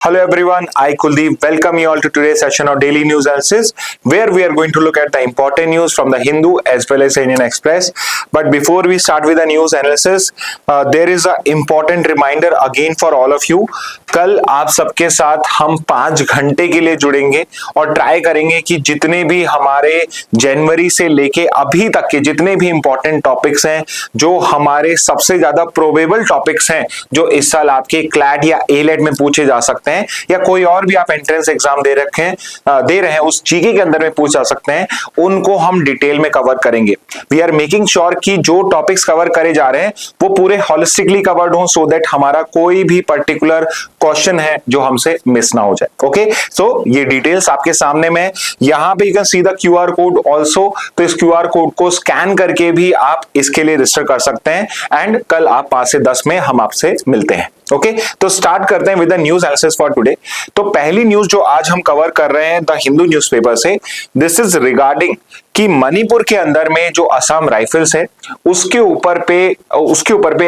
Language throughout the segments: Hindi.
Hello everyone, I Kuldeep welcome you all to today's session of Daily News Analysis where we are going to look at the important news from the Hindu as well as Indian Express. But before we start with the news analysis, there is an important reminder again for all of you. कल आप सबके साथ हम 5 घंटे के लिए जुड़ेंगे और ट्राई करेंगे कि जितने भी हमारे जनवरी से लेके अभी तक के जितने भी इंपॉर्टेंट टॉपिक्स हैं, जो हमारे सबसे ज्यादा प्रोबेबल टॉपिक्स हैं, जो इस साल आपके क्लैट या एलेट में पूछे जा सकते हैं या कोई और भी आप एंट्रेंस एग्जाम दे रहे हैं उस जीके के अंदर में पूछ जा सकते हैं, उनको हम डिटेल में कवर करेंगे. वी आर मेकिंग श्योर कि जो टॉपिक्स कवर करे जा रहे हैं वो पूरे होलिस्टिकली कवर्ड हो सो दैट हमारा कोई भी पर्टिकुलर क्वेश्चन है जो हमसे मिस ना हो जाए. ओके, सो ये डिटेल्स आपके सामने में यहां पे you can see the QR code also. तो इस क्यूआर कोड को स्कैन करके भी आप इसके लिए रजिस्टर कर सकते हैं एंड कल आप 5 से 10 में हम आपसे मिलते हैं. ओके, तो स्टार्ट करते हैं with the news analysis for today. तो पहली न्यूज जो आज हम कवर कर रहे हैं द हिंदू न्यूज़पेपर से, दिस इज रिगार्डिंग कि मणिपुर के अंदर में जो असम राइफल्स है उसके ऊपर पे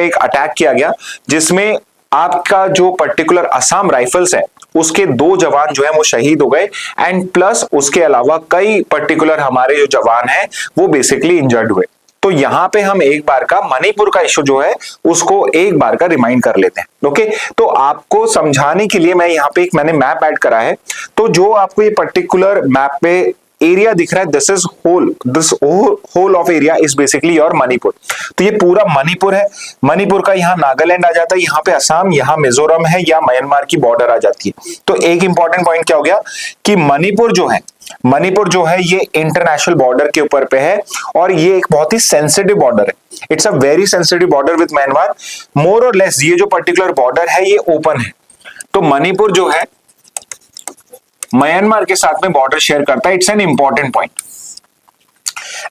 एक अटैक किया गया जिसमें आपका जो पर्टिकुलर असम राइफल्स है उसके 2 जवान जो है वो शहीद हो गए एंड प्लस उसके अलावा कई पर्टिकुलर हमारे जो जवान हैं वो बेसिकली इंजर्ड हुए. तो यहां पे हम एक बार का मणिपुर का इशू जो है उसको एक बार का रिमाइंड कर लेते हैं. ओके, तो आपको समझाने के लिए मैं यहाँ पे मैंने मैप ऐड करा है. तो जो आपको ये पर्टिकुलर मैप पे एरिया दिख रहा है, this whole of area is basically your Manipur. तो ये पूरा मणिपुर है. मणिपुर का यहाँ नागालैंड आ जाता है, यहाँ पे असम, यहाँ मिजोरम है या म्यांमार की बॉर्डर आ जाती है. तो एक इंपॉर्टेंट पॉइंट क्या हो गया कि मणिपुर जो है ये इंटरनेशनल बॉर्डर के ऊपर पे है और ये एक बहुत ही सेंसिटिव बॉर्डर है. It's a very sensitive border with Myanmar. More or less ये जो पर्टिकुलर बॉर्डर है ये ओपन है. तो मणिपुर जो है म्यांमार के साथ में बॉर्डर शेयर करता है. It's an important point.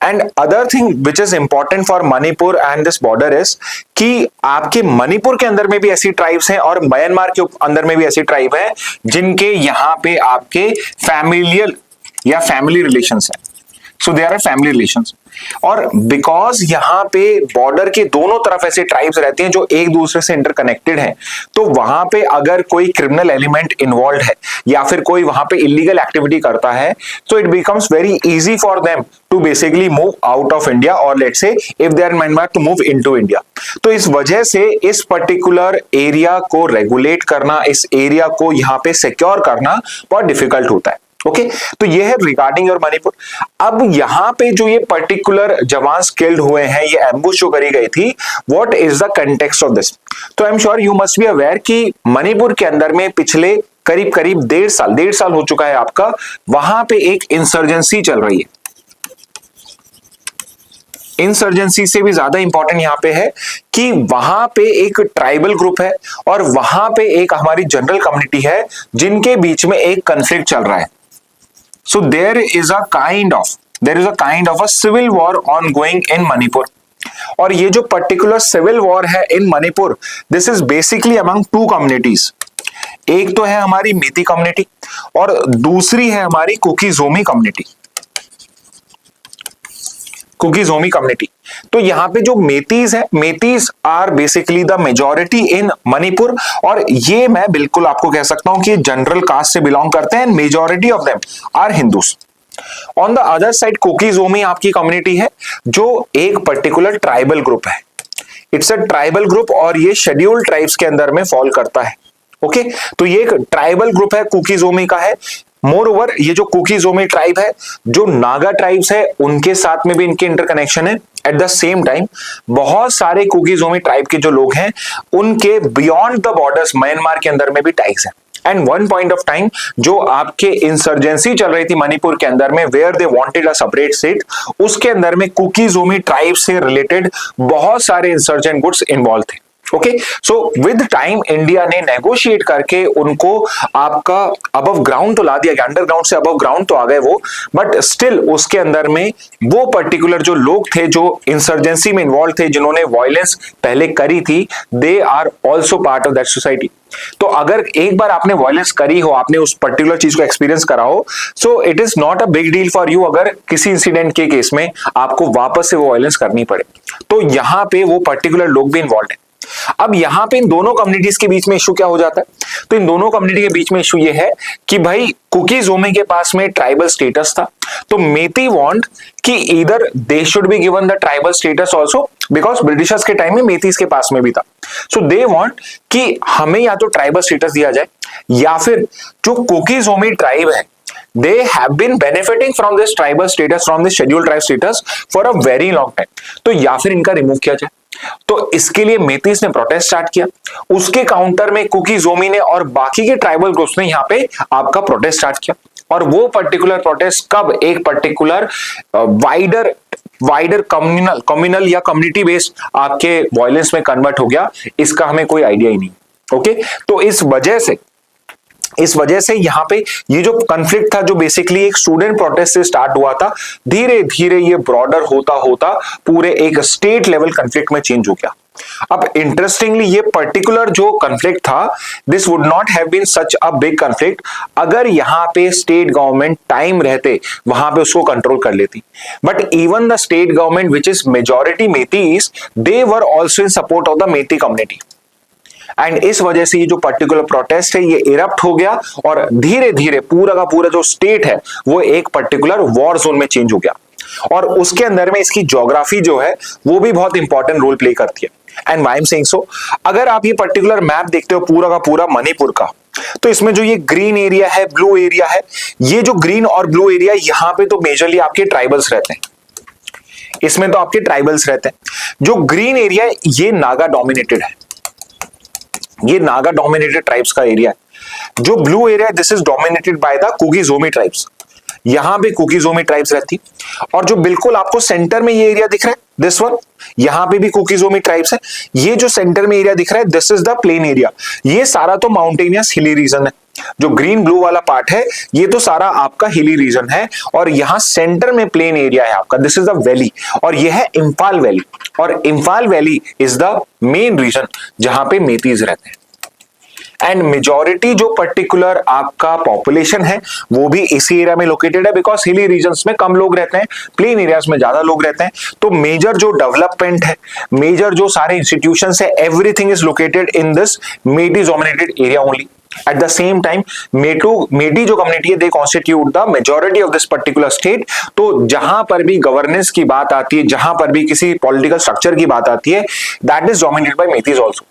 And other thing which is important for Manipur and this border is कि आपके मणिपुर के अंदर में भी ऐसी ट्राइब्स हैं और म्यांमार के अंदर में भी ऐसी ट्राइब है जिनके यहाँ पे आपके फैमिलियल या फैमिली रिलेशंस है. सो दे आर फैमिली रिलेशंस. और बिकॉज यहाँ पे बॉर्डर के दोनों तरफ ऐसे ट्राइब्स रहती हैं जो एक दूसरे से इंटरकनेक्टेड हैं, तो वहां पे अगर कोई क्रिमिनल एलिमेंट इन्वॉल्व है या फिर कोई वहां पे इलीगल एक्टिविटी करता है तो it becomes very easy for them to basically move out of India और let's say if they are mind to move into India. तो इस वजह से इस पर्टिकुलर एरिया को रेगुलेट करना, इस एरिया को यहाँ पे सिक्योर करना बहुत डिफिकल्ट होता है. ओके, तो ये है रिगार्डिंग योर मणिपुर. अब यहां पे जो ये पर्टिकुलर जवान स्किल्ड हुए हैं, ये एम्बुश जो करी गई थी, what is the context of this. तो I am sure you must be aware कि मणिपुर के अंदर में पिछले करीब 1.5 साल हो चुका है आपका, वहां पे एक इंसर्जेंसी चल रही है. इंसर्जेंसी से भी ज्यादा इंपॉर्टेंट यहां पे है कि वहां पे एक ट्राइबल ग्रुप है और वहां पे एक हमारी जनरल कम्युनिटी है जिनके बीच में एक कॉन्फ्लिक्ट चल रहा है. So there is a kind of a civil war ongoing in Manipur. और ये जो पर्टिकुलर सिविल वॉर है in Manipur, this is basically among 2 communities. एक तो है हमारी मेती कम्युनिटी और दूसरी है हमारी कुकी-जोमी कम्युनिटी. तो यहाँ पे जो मेतीज है, Meiteis are basically the majority in Manipur और ये मैं बिल्कुल आपको कह सकता हूं कि जनरल कास्ट से बिलोंग करते हैं. Majority of them are Hindus. On the other side Kuki Zomi आपकी कम्युनिटी है जो एक पर्टिकुलर ट्राइबल ग्रुप है. इट्स अ ट्राइबल ग्रुप और ये शेड्यूल्ड ट्राइब्स के अंदर में फॉल करता है. ओके, तो ये एक ट्राइबल ग्रुप है, कुकी-जोमी का है. मोर ओवर ये जो कुकी-जोमी ट्राइब है, जो नागा ट्राइब्स है उनके साथ में भी इनके इंटरकनेक्शन है. एट द सेम टाइम बहुत सारे कुकी-जोमी ट्राइब के जो लोग हैं उनके बियॉन्ड द बॉर्डर्स म्यांमार के अंदर में भी टाइज है. And one point of time जो आपके इंसर्जेंसी चल रही थी मणिपुर के अंदर में, where they wanted a separate state, उसके अंदर में कुकी-जोमी ट्राइब से रिलेटेड बहुत सारे इंसर्जेंट गुट्स इन्वॉल्व थे. Okay, so with time India ने नेगोशिएट करके उनको आपका अबव ग्राउंड तो ला दिया गया, अंडरग्राउंड से अबव ग्राउंड तो आ गए वो, बट स्टिल उसके अंदर में वो पर्टिकुलर जो लोग थे जो इंसर्जेंसी में इन्वॉल्व थे, जिन्होंने वायलेंस पहले करी थी, they are also part of that society. तो अगर एक बार आपने वायलेंस करी हो, आपने उस पर्टिकुलर चीज को एक्सपीरियंस करा हो, सो it is not a big deal for you अगर किसी इंसिडेंट के केस में आपको वापस से वो वायलेंस करनी पड़े. तो यहां पे वो पर्टिकुलर लोग भी इन्वॉल्व है. अब यहां पे इन दोनों कम्युनिटीज के बीच में इशू क्या हो जाता है, तो इन दोनों कम्युनिटी के बीच में इशू ये है कि भाई कुकी-ज़ोमी के पास में ट्राइबल स्टेटस था, तो मेती वांट कि either they should be given the tribal status also, because Britishers के टाइम में मेतीस के पास में भी था। सो दे वांट कि हमें या तो ट्राइबल स्टेटस दिया जाए, या फिर जो कुकी-ज़ोमी ट्राइब है they have been benefiting from this tribal status, from this scheduled tribe status for a very long time, तो या फिर इनका रिमूव किया जाए। तो इसके लिए मेतीस ने प्रोटेस्ट स्टार्ट किया, उसके काउंटर में कुकी-ज़ोमी ने और बाकी के ट्राइबल ग्रुप्स ने यहाँ पे आपका प्रोटेस्ट स्टार्ट किया। और वो पर्टिकुलर प्रोटेस्ट कब एक पर्टिकुलर वाइडर कम्युनल या कम्युनिटी बेस्ड आपके वायलेंस में कन्वर्ट हो गया, इसका हमें कोई आइडिया ही नहीं। ओके, तो इस वजह से यहाँ पे ये जो कॉन्फ्लिक्ट था, जो बेसिकली एक स्टूडेंट प्रोटेस्ट से स्टार्ट हुआ था, धीरे धीरे ये ब्रॉडर होता होता पूरे एक स्टेट लेवल कॉन्फ्लिक्ट में चेंज हो गया। अब इंटरेस्टिंगली ये पर्टिकुलर जो कॉन्फ्लिक्ट था, this would not have been such a big conflict अगर यहाँ पे स्टेट गवर्नमेंट टाइम रहते वहां पे उसको कंट्रोल कर लेती। But even the state government which is majority Meiteis, they were also in support of the Meitei community, and इस वजह से ये जो पर्टिकुलर प्रोटेस्ट है ये इरप्ट हो गया और धीरे धीरे पूरा का पूरा जो स्टेट है वो एक पर्टिकुलर वॉर जोन में चेंज हो गया। और उसके अंदर में इसकी ज्योग्राफी जो है वो भी बहुत इंपॉर्टेंट रोल प्ले करती है। And why I am saying so, अगर आप ये पर्टिकुलर मैप देखते हो पूरा का पूरा मणिपुर का, तो इसमें जो ये ग्रीन एरिया है, ब्लू एरिया है, ये जो ग्रीन और ब्लू एरिया, यहाँ पे तो मेजरली आपके ट्राइबल्स रहते हैं, इसमें तो आपके ट्राइबल्स रहते हैं। जो ग्रीन एरिया है ये नागा डोमिनेटेड है, ये नागा डोमिनेटेड ट्राइब्स का एरिया है। जो ब्लू एरिया है this is dominated by the Kuki Zomi tribes, यहां पे कुकी-ज़ोमी ट्राइब्स रहती। और जो बिल्कुल आपको सेंटर में ये एरिया दिख रहा है, दिस वन, यहां पे भी कुकी-ज़ोमी ट्राइब्स है। ये जो सेंटर में एरिया दिख रहा है this is the plain area, ये सारा तो माउंटेनियस हिली रीजन है। जो ग्रीन ब्लू वाला पार्ट है ये तो सारा आपका हिली रीजन है, और यहां सेंटर में प्लेन एरिया है आपका, दिस इज द वैली, और यह है इंफाल वैली। और Imphal valley is the main region जहां पे मेतीज रहते हैं। एंड मेजॉरिटी जो पर्टिकुलर आपका पॉपुलेशन है वो भी इसी एरिया में लोकेटेड है, बिकॉज हिली रीजन्स में कम लोग रहते हैं, प्लेन एरियाज में ज्यादा लोग रहते हैं। तो मेजर जो डेवलपमेंट है, मेजर जो सारे इंस्टीट्यूशंस है, everything is located in this Meitei dominated area only. At the same time, Meitei जो कम्युनिटी है, they constitute the majority of this particular state। तो जहां पर भी गवर्नेंस की बात आती है, जहां पर भी किसी पॉलिटिकल स्ट्रक्चर की बात आती है, that is dominated by मेतीज also।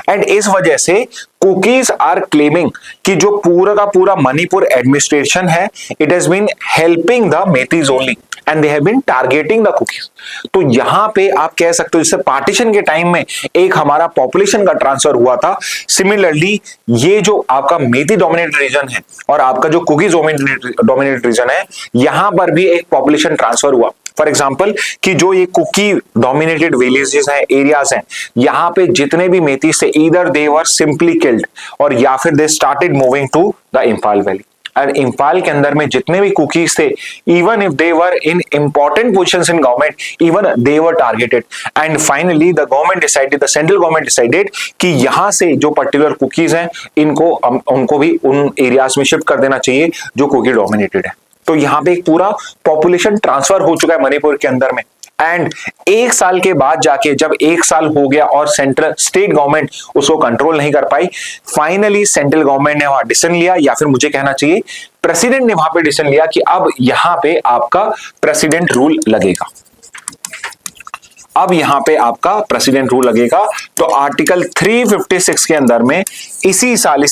And इस वजह से कुकीज आर क्लेमिंग कि जो पूरा का पूरा मणिपुर एडमिनिस्ट्रेशन है, it has been helping the Meiteis only and they have been targeting the Kukis. तो यहां पे आप कह सकते हो जैसे पार्टीशन के टाइम में एक हमारा पॉपुलेशन का ट्रांसफर हुआ था, सिमिलरली ये जो आपका मेती डोमिनेटेड रीजन है और आपका जो कुकीज डोमिनेटेड रीजन है, यहां पर भी एक पॉपुलेशन ट्रांसफर हुआ। फॉर एग्जाम्पल कि जो ये कुकी डोमिनेटेड विलेजेस हैं, एरियाज हैं, यहाँ पे जितने भी मेतीस थे, either they were simply killed और या फिर they started moving to the Imphal valley. और इंफाल के अंदर में जितने भी कुकीज थे, even if they were in important positions in government, even they were targeted. And finally the government decided, the central government decided कि यहां से जो पर्टिकुलर कुकीज हैं इनको उनको भी उन एरियाज में शिफ्ट कर देना चाहिए जो कुकी डोमिनेटेड है। तो यहाँ पे एक पूरा पॉपुलेशन ट्रांसफर हो चुका है मणिपुर के अंदर में। एंड एक साल के बाद जाके जब एक साल हो गया और सेंट्रल स्टेट गवर्नमेंट उसको कंट्रोल नहीं कर पाई, फाइनली सेंट्रल गवर्नमेंट ने वहां डिसीजन लिया, या फिर मुझे कहना चाहिए प्रेसिडेंट ने वहां पे डिसीजन लिया कि अब यहां पे आपका प्रेसिडेंट रूल लगेगा। अब यहां पे आपका प्रेसिडेंट रूल लगेगा। तो आर्टिकल 356 के अंदर में इसी साल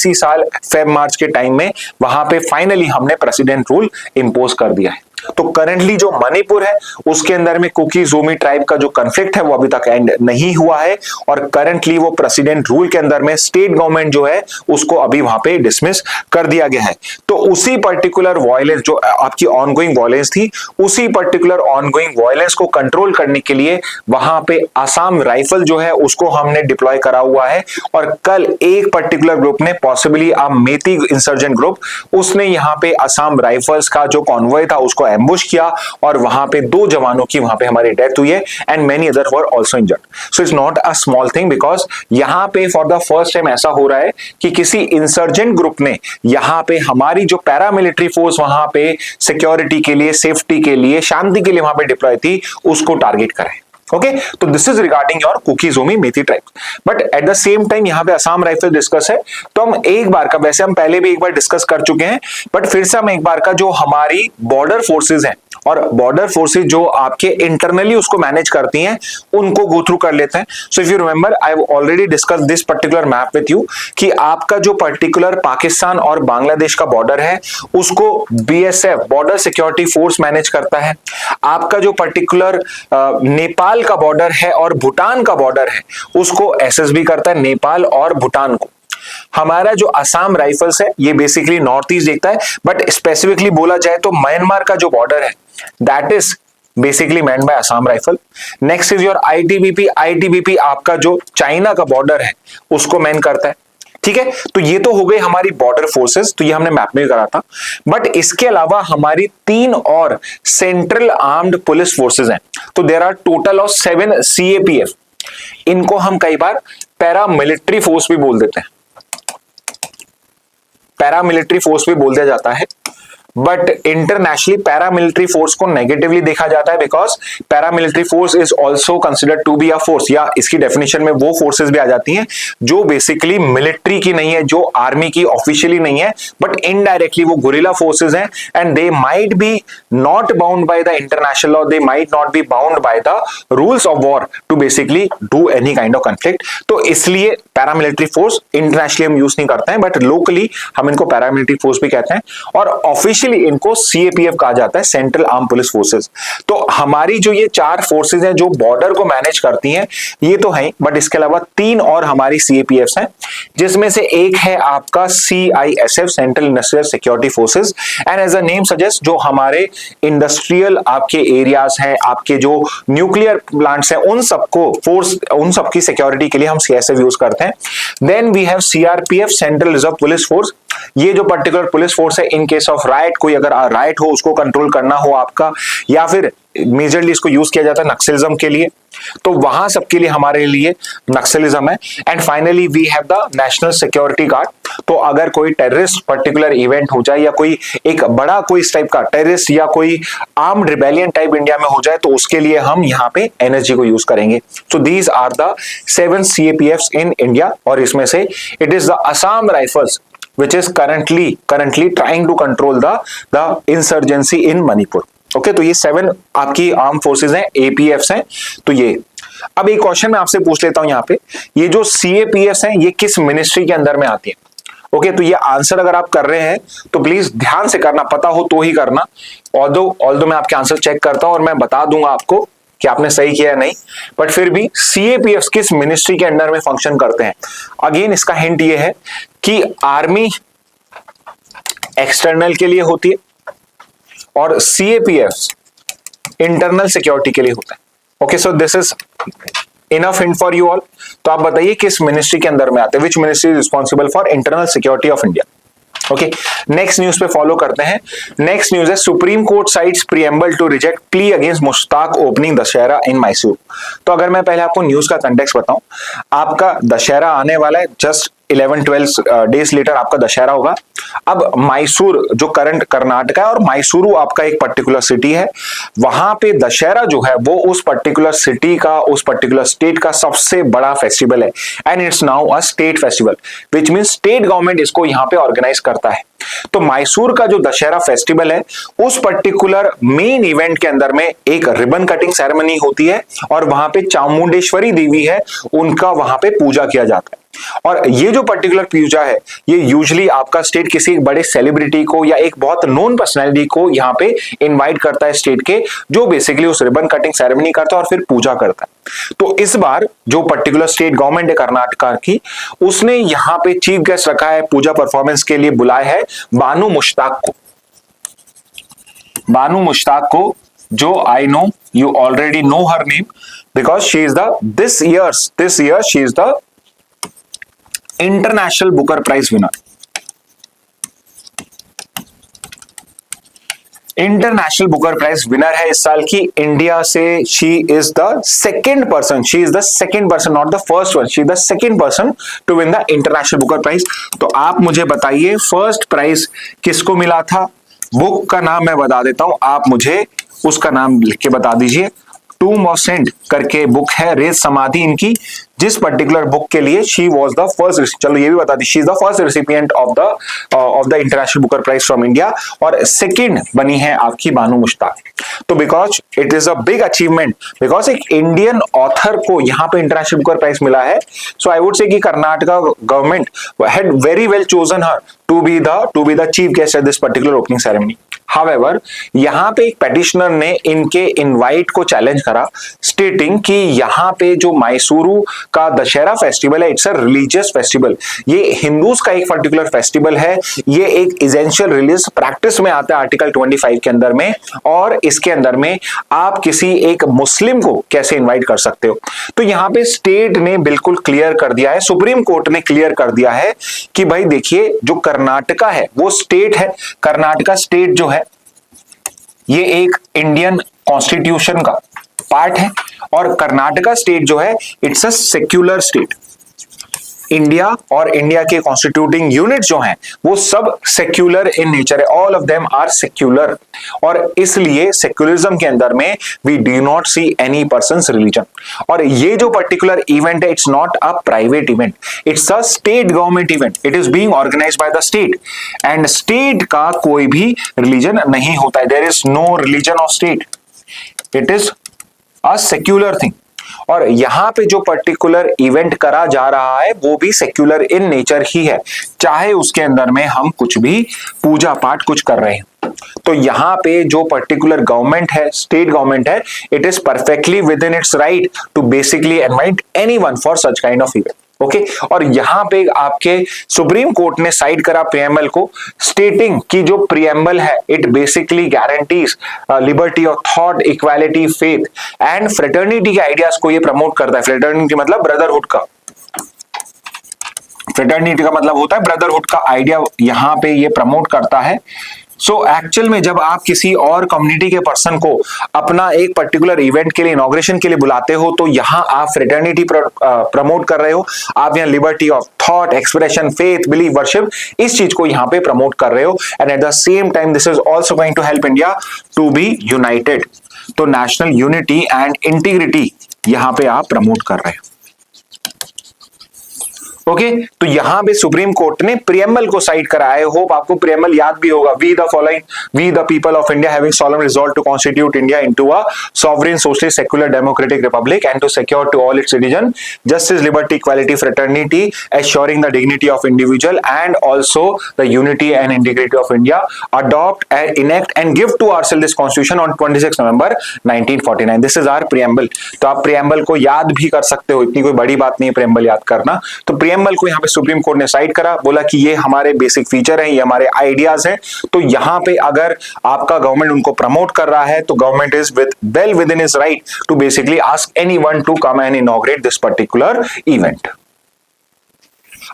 फेब मार्च के टाइम में वहां पे फाइनली हमने प्रेसिडेंट रूल इंपोज कर दिया है। तो करंटली जो मणिपुर है उसके अंदर में कुकी-ज़ोमी ट्राइब का जो कॉन्फ्लिक्ट है वो अभी तक एंड नहीं हुआ है, और करंटली वो प्रेसिडेंट रूल के अंदर में स्टेट गवर्नमेंट जो है उसको अभी वहां पे डिसमिस कर दिया गया है। तो उसी पर्टिकुलर वायलेंस जो आपकी ऑनगोइंग वायलेंस थी, उसी पर्टिकुलर ऑनगोइंग वायलेंस को कंट्रोल करने के लिए वहां पे आसाम राइफल जो है उसको हमने डिप्लॉय करा हुआ है। और कल एक पर्टिकुलर ग्रुप ने, पॉसिबली अ मेती इंसर्जेंट ग्रुप, उसने यहाँ पे आसाम राइफल्स का जो कॉन्वॉय था उसको एम्बुश किया और वहां पे 2 जवानों की वहां पे हमारी डेथ हुई है and many other were also injured. So it's not a small thing, because यहां पे फॉर द फर्स्ट टाइम ऐसा हो रहा है कि किसी इंसर्जेंट ग्रुप ने यहां पे हमारी जो पैरामिलिट्री फोर्स वहां पे सिक्योरिटी के लिए, सेफ्टी के लिए, शांति के लिए वहां पे डिप्लॉय थी, उसको टारगेट करें। ओके, तो this is regarding your Kuki Zomi Meitei tribes. But at the same time यहाँ पे असम राइफल डिस्कस है, तो हम एक बार का, वैसे हम पहले भी एक बार डिस्कस कर चुके हैं, बट फिर से हम एक बार का जो हमारी बॉर्डर फोर्सेज हैं और बॉर्डर फोर्सेज जो आपके इंटरनली उसको मैनेज करती हैं उनको गो थ्रू कर लेते हैं। So if you remember, I have already discuss this particular map with you कि आपका जो पर्टिकुलर पाकिस्तान और बांग्लादेश का बॉर्डर है उसको BSF border security force manage करता है। आपका जो पर्टिकुलर नेपाल का बॉर्डर है और भूटान का बॉर्डर है उसको एसएसबी करता है, नेपाल और भूटान को। हमारा जो असम राइफल्स है ये बेसिकली नॉर्थ ईस्ट देखता है, बट स्पेसिफिकली बोला जाए तो म्यांमार का जो बॉर्डर है that is basically manned by Assam rifle. Next is your ITBP. ITBP आपका जो चाइना का बॉर्डर है उसको मैन करता है, ठीक है। तो ये तो हो गई हमारी बॉर्डर फोर्सेस, तो ये हमने मैप में करा था। बट इसके अलावा हमारी 3 और सेंट्रल आर्म्ड पुलिस फोर्सेस हैं, तो there are total of 7 CAPF. इनको हम कई बार पैरा मिलिट्री फोर्स भी बोल देते हैं, पैरामिलिट्री फोर्स भी बोल दिया जाता है। बट इंटरनेशनली पैरामिलिट्री फोर्स को नेगेटिवली देखा जाता है because paramilitary force is also considered to be a force, या इसकी डेफिनेशन में वो फोर्सेस भी आ जाती हैं जो बेसिकली मिलिट्री की नहीं है, जो आर्मी की ऑफिशियली नहीं है, बट इनडायरेक्टली वो गुरिल्ला फोर्सेस हैं and they might be not bound by the international law, they might not be bound by the rules of war to basically do any kind of conflict. तो इसलिए पैरामिलिट्री फोर्स इंटरनेशनली हम यूज नहीं करते हैं, बट लोकली हम इनको पैरामिलिट्री फोर्स भी कहते हैं और ऑफिशियली इनको सीएपीएफ कहा जाता है, सेंट्रल आर्म पुलिस फोर्सेस। तो हमारी जो ये 4 फोर्सेस हैं जो बॉर्डर को मैनेज करती हैं ये तो है, बट इसके अलावा 3 और हमारी सीएपीएफ हैं, जिसमें से एक है आपका CISF, central industrial security forces. And as a name suggest, जो हमारे इंडस्ट्रियल आपके एरियाज हैं, आपके जो न्यूक्लियर प्लांट्स हैं, उन सबको फोर्स, उन सबकी सिक्योरिटी के लिए हम सीआईएसएफ यूज करते हैं। Then we have CRPF, central reserve police force. ये जो पर्टिकुलर पुलिस फोर्स है इन केस ऑफ राइट, कोई अगर राइट हो उसको कंट्रोल करना हो आपका, या फिर मेजरली इसको यूज किया जाता है नक्सलिज्म के लिए, तो वहां सबके लिए हमारे लिए नक्सलिज्म है। And finally we have the national security guard. तो अगर कोई टेररिस्ट पर्टिकुलर इवेंट हो जाए या कोई एक बड़ा कोई इस टाइप का टेररिस्ट या कोई आर्म्ड रिबेलियन टाइप इंडिया में हो जाए तो उसके लिए हम यहाँ पे एनर्जी को यूज करेंगे। So these are the 7 CAPFs in India, और इसमें से it is the Assam Rifles which is currently trying to control the insurgency in Manipur. Okay, तो ये 7 आपकी आर्म फोर्सेस हैं, एपीएफ्स हैं। तो ये अब एक क्वेश्चन मैं आपसे पूछ लेता हूं यहाँ पे, ये जो सीएपीएफ्स हैं ये किस मिनिस्ट्री के अंदर में आती है? ओके, तो ये आंसर अगर आप कर रहे हैं तो प्लीज ध्यान से करना, पता हो तो ही करना। ऑल्दो मैं आपके आंसर चेक करता हूं और मैं बता दूंगा आपको कि आपने सही किया या नहीं, बट फिर भी सीएपीएफ किस मिनिस्ट्री के अंडर में फंक्शन करते हैं? अगेन इसका हिंट ये है कि आर्मी एक्सटर्नल के लिए होती है और सीएपीएफ इंटरनल सिक्योरिटी के लिए होता है। Okay, so this is enough hint for you all. तो आप बताइए किस मिनिस्ट्री के अंदर में आते हैं, which ministry is responsible for internal security of India? Okay, next news पे फॉलो करते हैं। नेक्स्ट न्यूज है Supreme Court cites preamble to reject plea against Mushtaq opening Dussehra in Mysore. तो अगर मैं पहले आपको न्यूज का कंटेक्स्ट बताऊं, आपका दशहरा आने वाला है, जस्ट 11-12 डेज लेटर आपका दशहरा होगा। अब मैसूर जो करंट कर्नाटका है और मैसूरू आपका एक पर्टिकुलर सिटी है, वहां पे दशहरा जो है वो उस पर्टिकुलर सिटी का, उस पर्टिकुलर स्टेट का सबसे बड़ा फेस्टिवल है and it's now a state festival, which means state government इसको यहाँ पे ऑर्गेनाइज करता है। तो मैसूर का जो दशहरा फेस्टिवल है उस पर्टिकुलर मेन इवेंट के अंदर में एक रिबन कटिंग सेरेमनी होती है और वहां पे चामुंडेश्वरी देवी है, उनका वहां पे पूजा किया जाता है। और ये जो पर्टिकुलर पूजा है ये यूजुअली आपका स्टेट किसी एक बड़े सेलिब्रिटी को या एक बहुत नोन पर्सनैलिटी को यहाँ पे इनवाइट करता है स्टेट के, जो बेसिकली उस रिबन कटिंग सेरेमनी करता है और फिर पूजा करता है। तो इस बार जो पर्टिकुलर स्टेट गवर्नमेंट है कर्नाटका की, उसने यहाँ पे चीफ गेस्ट रखा है, पूजा परफॉर्मेंस के लिए बुलाया है बानू मुश्ताक को। बानू मुश्ताक को, जो I know you already know her name because she is the this year she is the international Booker prize winner. International Booker prize winner है इस साल की इंडिया से। She is the second person, not the first one, she is the second person to win the international Booker prize. तो आप मुझे बताइए फर्स्ट प्राइज किसको मिला था? बुक का नाम मैं बता देता हूं, आप मुझे उसका नाम लिख के बता दीजिए। टूमसेंट करके बुक है, रेत समाधि इनकी, जिस पर्टिकुलर बुक के लिए शी वाज द फर्स्ट, चलो ये भी बता दी, she is the first recipient of the international Booker Prize from India, और सेकंड बनी है आपकी बानू मुश्ताक। तो because it is a big achievement, because एक इंडियन ऑथर को यहाँ पे इंटरनेशनल बुकर प्राइज मिला है, सो आई वुड से कि Karnataka government had very well chosen her to be the chief guest at this particular opening ceremony. However, यहाँ पे एक पेटिशनर ने इनके इनवाइट को चैलेंज करा, स्टेटिंग कि यहाँ पे जो मैसूरू का दशहरा फेस्टिवल है, इट्स अ रिलीजियस फेस्टिवल, ये हिंदूज का एक पर्टिकुलर फेस्टिवल है, ये एक एसेंशियल रिलीजियस प्रैक्टिस में आता है आर्टिकल 25 के अंदर में, और इसके अंदर में आप किसी एक मुस्लिम को कैसे इन्वाइट कर सकते हो। तो यहाँ पे स्टेट ने बिल्कुल क्लियर कर दिया है, सुप्रीम कोर्ट ने क्लियर कर दिया है कि भाई देखिए जो कर्नाटका है वो स्टेट है, कर्नाटका स्टेट जो है ये एक इंडियन कॉन्स्टिट्यूशन का पार्ट है, और कर्नाटका स्टेट जो है it's a secular state. India और इंडिया के कॉन्स्टिट्यूटिंग यूनिट जो हैं वो सब सेक्युलर इन नेचर है, all of them are secular, और इसलिए सेक्युलरिज्म के अंदर में we do not see any person's religion. और ये जो पर्टिकुलर इवेंट है, it's not a private event, it's a state government event, it is being organised by the state, and state का कोई भी रिलीजन नहीं होता है, there is no religion of state, it is a secular thing. और यहां पे जो पर्टिकुलर इवेंट करा जा रहा है वो भी सेक्युलर इन नेचर ही है, चाहे उसके अंदर में हम कुछ भी पूजा पाठ कुछ कर रहे हैं। तो यहाँ पे जो पर्टिकुलर गवर्नमेंट है, स्टेट गवर्नमेंट है, it is perfectly within its right to basically invite anyone for such kind of event. Okay, और यहां पे आपके सुप्रीम कोर्ट ने साइड करा प्रीएम्बल को, स्टेटिंग कि जो प्रीएम्बल है it basically guarantees liberty of thought, equality, faith and fraternity के आइडियाज को ये प्रमोट करता है। फ्रेटर्निटी मतलब ब्रदरहुड का, फ्रेटर्निटी का मतलब होता है ब्रदरहुड का आइडिया, यहां पे ये प्रमोट करता है। सो एक्चुअल में जब आप किसी और कम्युनिटी के पर्सन को अपना एक पर्टिकुलर इवेंट के लिए, इनॉग्रेशन के लिए बुलाते हो, तो यहां आप फ्रेटर्निटी प्रमोट कर रहे हो, आप यहां liberty of thought, expression, faith, belief, worship, इस चीज को यहां पे प्रमोट कर रहे हो, and at the same time this is also going to help India to be united. तो नेशनल यूनिटी एंड इंटीग्रिटी यहां पे आप प्रमोट कर रहे हो। ओके, तो यहां पे सुप्रीम कोर्ट ने प्रीएम्बल को साइड करा है। होप आपको प्रीएम्बल याद भी होगा, we the following, we the people of India having solemn resolved to constitute India into a sovereign, socialist, secular, democratic republic and to secure to all its citizens justice, liberty, equality, fraternity, assuring the dignity of individual and also the unity and integrity of India, adopt and enact and give to ourselves this constitution on 26 November 1949. This is our preamble. तो आप प्रीएम्बल को याद भी कर सकते हो, इतनी कोई बड़ी बात नहीं है प्रीएम्बल याद करना। तो प्रीएम्बल को यहाँ पे सुप्रीम कोर्ट ने साइड करा, बोला कि ये हमारे बेसिक फीचर हैं, ये हमारे आइडियाज हैं, तो यहाँ पे अगर आपका गवर्नमेंट उनको प्रमोट कर रहा है तो government is well within his right to basically ask anyone to come and inaugurate this particular event.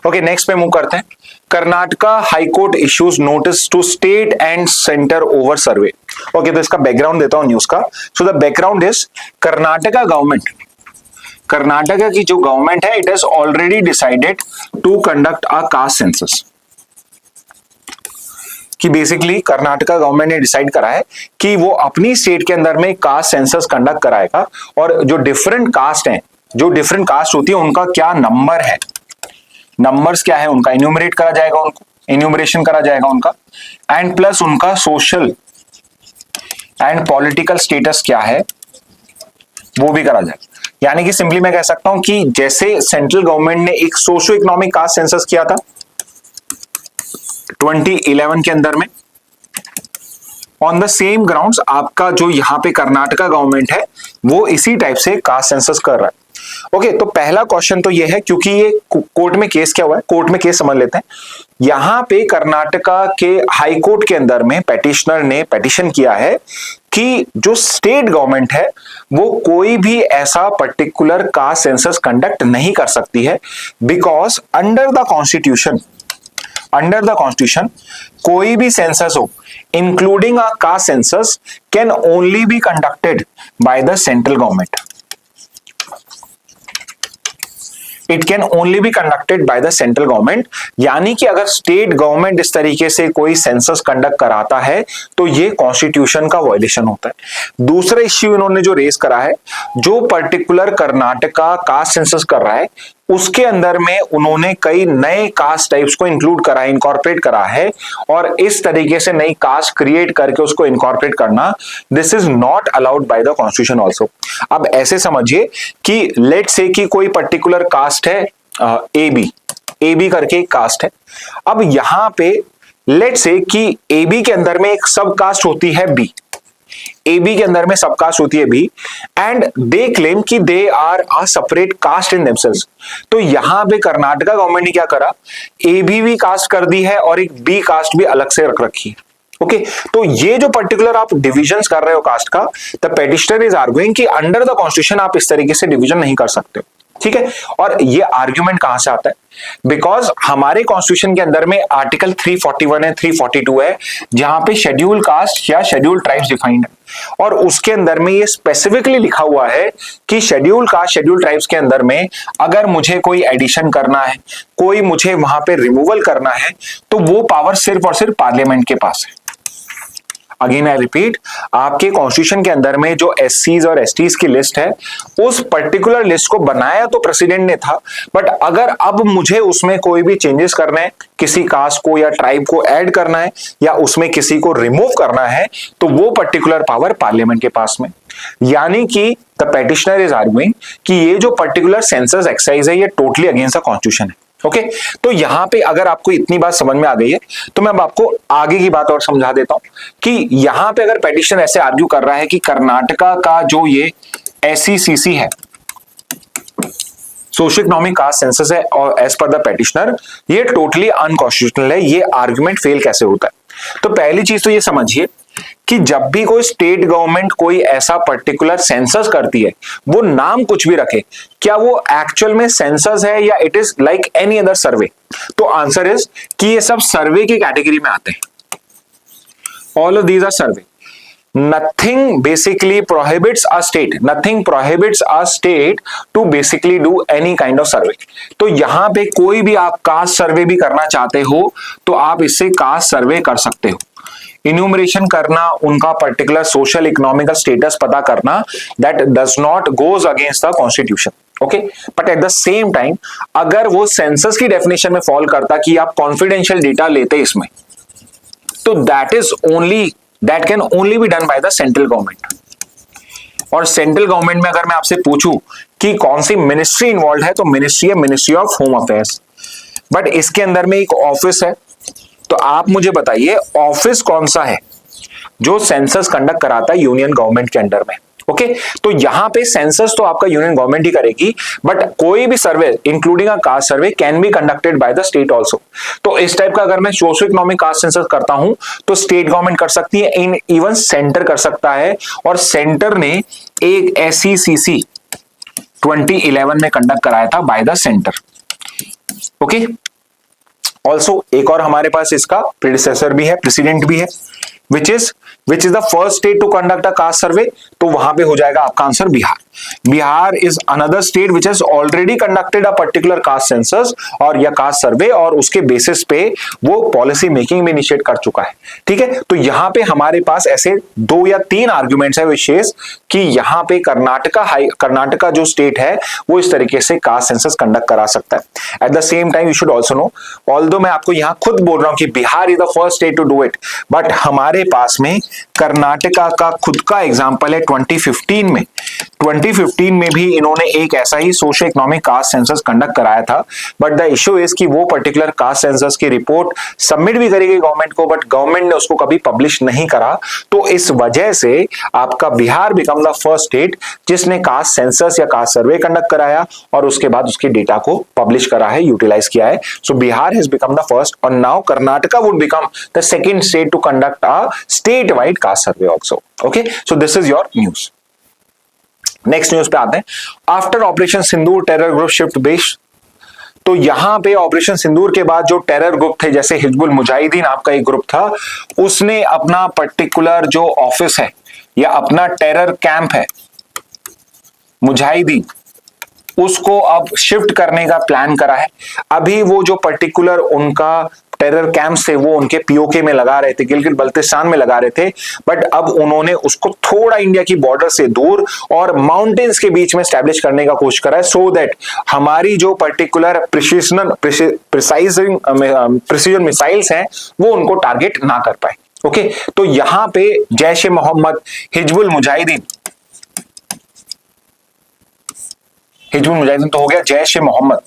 Okay, next पे मूव करते हैं। Karnataka high court issues notice to state and centre over survey. Okay, तो इसका बैकग्राउंड देता हूं न्यूज का। So the background is Karnataka की जो गवर्नमेंट है, it has already decided to conduct a caste census, कि बेसिकली कर्नाटका गवर्नमेंट ने डिसाइड करा है कि वो अपनी स्टेट के अंदर में कास्ट सेंसस कंडक्ट कराएगा, और जो डिफरेंट कास्ट हैं, जो डिफरेंट कास्ट होती है उनका क्या नंबर है, नंबर्स क्या है उनका इन्यूमरेट करा जाएगा, उनको इन्यूमरेशन करा जाएगा उनका, एंड प्लस उनका सोशल एंड पॉलिटिकल स्टेटस क्या है वो भी करा जाएगा। यानी कि सिंपली मैं कह सकता हूं कि जैसे सेंट्रल गवर्नमेंट ने एक सोशियो इकोनॉमिक कास्ट सेंसस किया था 2011 के अंदर में, ऑन द सेम ग्राउंड्स आपका जो यहाँ पे कर्नाटका गवर्नमेंट है वो इसी टाइप से कास्ट सेंसस कर रहा है। ओके, तो पहला क्वेश्चन तो ये है, क्योंकि ये कोर्ट में केस क्या हुआ है, कोर्ट में केस समझ लेते हैं। यहां पे कर्नाटका के हाई कोर्ट के अंदर में पेटिशनर ने पेटिशन किया है कि जो स्टेट गवर्नमेंट है वो कोई भी ऐसा पर्टिकुलर कास्ट सेंसस कंडक्ट नहीं कर सकती है, बिकॉज अंडर द कॉन्स्टिट्यूशन कोई भी सेंसस हो including a caste census can only B conducted by the central government. It can only B conducted by the central government. यानी कि अगर स्टेट गवर्नमेंट इस तरीके से कोई सेंसस कंडक्ट कराता है तो ये कॉन्स्टिट्यूशन का वायलेशन होता है। दूसरा इश्यू इन्होंने जो रेस करा है, जो पर्टिकुलर कर्नाटका कास्ट सेंसस कर रहा है उसके अंदर में उन्होंने कई नए कास्ट टाइप्स को इंक्लूड करा है, इनकॉर्पोरेट करा है, और इस तरीके से नई कास्ट क्रिएट करके उसको इनकॉर्पोरेट करना, this is not allowed by the constitution also. अब ऐसे समझिए कि लेट से कि कोई पर्टिकुलर कास्ट है ए बी करके एक कास्ट है। अब यहां पे लेट से कि ए बी के अंदर में एक सब कास्ट होती है बी, ए बी के अंदर में सब कास्ट होती है बी, एंड दे क्लेम कि they are a separate caste in themselves. तो यहां पे कर्नाटका गवर्नमेंट ने क्या करा, ए बी कास्ट कर दी है और एक बी कास्ट भी अलग से रख रखी है। ओके, तो ये जो पर्टिकुलर आप डिविजन्स कर रहे हो कास्ट का, द पेटिशनर इज आर्गुइंग कि अंडर द कॉन्स्टिट्यूशन आप इस तरीके से डिवीजन नहीं कर सकते, ठीक है। और ये आर्ग्यूमेंट कहां से आता है, बिकॉज हमारे कॉन्स्टिट्यूशन के अंदर में आर्टिकल 341 है, 342 है, जहां पे शेड्यूल कास्ट या शेड्यूल ट्राइब्स डिफाइंड है, और उसके अंदर में ये स्पेसिफिकली लिखा हुआ है कि शेड्यूल कास्ट शेड्यूल ट्राइब्स के अंदर में अगर मुझे कोई एडिशन करना है, कोई मुझे वहां पे रिमूवल करना है, तो वो पावर सिर्फ और सिर्फ पार्लियामेंट के पास है। अगेन आई रिपीट, आपके कॉन्स्टिट्यूशन के अंदर में जो एससीज और एसटीज की लिस्ट है, उस पर्टिकुलर लिस्ट को बनाया तो प्रेसिडेंट ने था, बट अगर अब मुझे उसमें कोई भी चेंजेस करने हैं, किसी कास्ट को या ट्राइब को ऐड करना है या उसमें किसी को रिमूव करना है, तो वो पर्टिकुलर पावर पार्लियामेंट के पास में। यानी कि द पेटिशनर इज आर्गुइंग कि ये जो पर्टिकुलर सेंसस एक्सरसाइज है ये टोटली अगेंस्ट द कॉन्स्टिट्यूशन है। ओके, तो यहां पे अगर आपको इतनी बात समझ में आ गई है तो मैं अब आपको आगे की बात और समझा देता हूं कि यहां पे अगर पेटिशनर ऐसे आर्ग्यू कर रहा है कि कर्नाटका का जो ये SECC है, सोशियो इकोनॉमिक कास्ट सेंसस है, और एज पर द पेटिशनर ये टोटली अनकॉन्स्टिट्यूशनल है, ये आर्गुमेंट फेल कैसे होता है। तो पहली चीज तो ये समझिए कि जब भी कोई स्टेट गवर्नमेंट कोई ऐसा पर्टिकुलर सेंसस करती है, वो नाम कुछ भी रखे, क्या वो एक्चुअल में सेंसस है या it is like any other survey? तो आंसर इज कि ये सब सर्वे की कैटेगरी में आते हैं। All of these are survey. Nothing basically prohibits a state to basically do any kind of survey. तो यहां पे कोई भी आप कास्ट सर्वे भी करना चाहते हो तो आप इससे कास्ट सर्वे कर सकते हो। इन्यूमरेशन करना, उनका पर्टिकुलर सोशल इकोनॉमिकल स्टेटस पता करना, that does not goes against the constitution. Okay, but at the same time अगर वो सेंसस की डेफिनेशन में फॉल करता कि आप कॉन्फिडेंशियल डेटा लेते इसमें, तो that can only be done by the central government। और सेंट्रल गवर्नमेंट में अगर मैं आपसे पूछूं कि कौन सी मिनिस्ट्री इन्वॉल्व है, तो ministry of home affairs. But इसके अंदर में एक ऑफिस है, तो आप मुझे बताइए ऑफिस कौन सा है जो सेंसस कंडक्ट कराता है यूनियन गवर्नमेंट के अंडर में। ओके, तो यहां पे सेंसस तो आपका यूनियन गवर्नमेंट ही करेगी, बट कोई भी survey including a caste survey can be conducted by the state also. तो इस टाइप का अगर मैं सोशियो इकोनॉमिक कास्ट सेंसस करता हूं तो स्टेट गवर्नमेंट कर सकती है, इन इवन सेंटर कर सकता है, और सेंटर ने एक SECC 2011 में कंडक्ट कराया था by the centre. Okay, also एक और हमारे पास इसका प्रेडिसेसर भी है, प्रेसिडेंट भी है, which is the first state to conduct a caste survey, तो वहां पे हो जाएगा आपका answer Bihar. Bihar is another state which has already conducted a particular caste census और या कास्ट सर्वे, और उसके बेसिस पे वो पॉलिसी मेकिंग भी इनिशिएट कर चुका है। ठीक है, तो यहां पे हमारे पास ऐसे 2 या 3 आर्गुमेंट्स है विशेष कि यहां पे कर्नाटका जो स्टेट है वो इस तरीके से कास्ट सेंसस कंडक्ट करा सकता है। At the same time you should also know, although मैं आपको यहां खुद बोल रहा हूं कि Bihar is the first state to do it, but हमारे पास में कर्नाटका का खुद का एग्जांपल है 2015 में भी इन्होंने एक ऐसा ही social economic caste census conduct कराया था, बट द इश्यू इज कि वो पर्टिकुलर कास्ट सेंसस की रिपोर्ट सबमिट भी करी गई गवर्नमेंट को, बट गवर्नमेंट ने उसको कभी पब्लिश नहीं करा। तो इस वजह से आपका Bihar become the first state जिसने कास्ट सेंसस या कास्ट सर्वे कंडक्ट कराया और उसके बाद उसके डेटा को पब्लिश करा है, यूटिलाइज किया है। So Bihar has become the first, और now Karnataka would become the second state to conduct a state wide caste survey also. Okay, so this is your news. Next news पे आते हैं। After operation Sindoor terror group shift base, तो यहां पे ऑपरेशन सिंदूर के बाद जो टेरर ग्रुप थे, जैसे हिजबुल मुजाहिदीन आपका एक ग्रुप था, उसने अपना पर्टिकुलर जो ऑफिस है या अपना टेरर कैंप है मुजाहिदीन, उसको अब शिफ्ट करने का प्लान करा है। अभी वो जो पर्टिकुलर उनका टेरर कैंप थे वो उनके पीओके में लगा रहे थे, गिलगित बल्तिस्तान में लगा रहे थे, बट अब उन्होंने उसको थोड़ा इंडिया की बॉर्डर से दूर और माउंटेन्स के बीच में स्टैब्लिश करने का कोशिश करा है, सो दैट हमारी जो पर्टिकुलर प्रिसीजन मिसाइल्स हैं वो उनको टारगेट ना कर पाए। ओके, तो यहां पे जैश ए मोहम्मद, हिजबुल मुजाहिदीन तो हो गया, जैश ए मोहम्मद,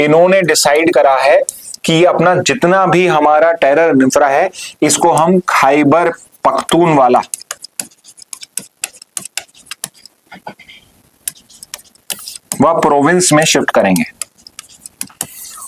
इन्होंने डिसाइड करा है कि अपना जितना भी हमारा टेरर निफरा है इसको हम खैबर पख्तूनवाला वह प्रोविंस में शिफ्ट करेंगे।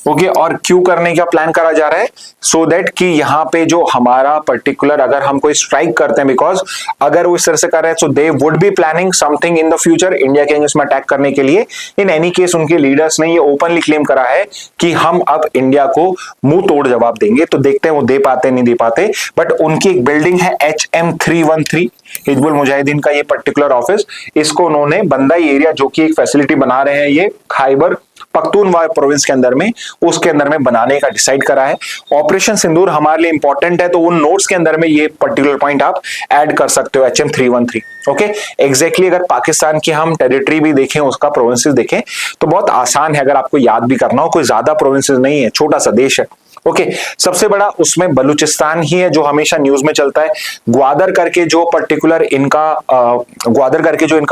ओके, और क्यों करने का प्लान करा जा रहा है? सो दैट कि यहाँ पे जो हमारा पर्टिकुलर अगर हम कोई स्ट्राइक करते हैं, बिकॉज अगर वो इस तरह से कर रहे हैं so they would be planning something in the future India के अगेंस्ट में अटैक करने के लिए। इन एनी केस उनके लीडर्स ने ये ओपनली क्लेम करा है कि हम अब इंडिया को मुंह तोड़ जवाब देंगे। तो देखते हैं वो दे पाते नहीं दे पाते, बट उनकी एक बिल्डिंग है HM313 हिजबुल मुजाहिदीन का ये पर्टिकुलर ऑफिस, इसको उन्होंने बंदाई एरिया जो कि एक फैसिलिटी बना रहे हैं ये खैबर पख्तूनख्वा प्रोविंस के अंदर में, उसके अंदर में बनाने का डिसाइड करा है। ऑपरेशन सिंदूर हमारे लिए इंपॉर्टेंट है, तो उन नोट्स के अंदर में ये पर्टिकुलर पॉइंट आप ऐड कर सकते हो, HM313। ओके, एग्जैक्टली अगर पाकिस्तान की हम टेरिटरी भी देखें, उसका प्रोविंसेस देखें तो बहुत आसान है, अगर आपको याद भी करना हो, कोई ज्यादा प्रोविंसेस नहीं है, छोटा सा देश है। ओके, सबसे बड़ा उसमें बलूचिस्तान ही है जो हमेशा न्यूज में चलता है। ग्वादर करके जो पर्टिकुलर इनका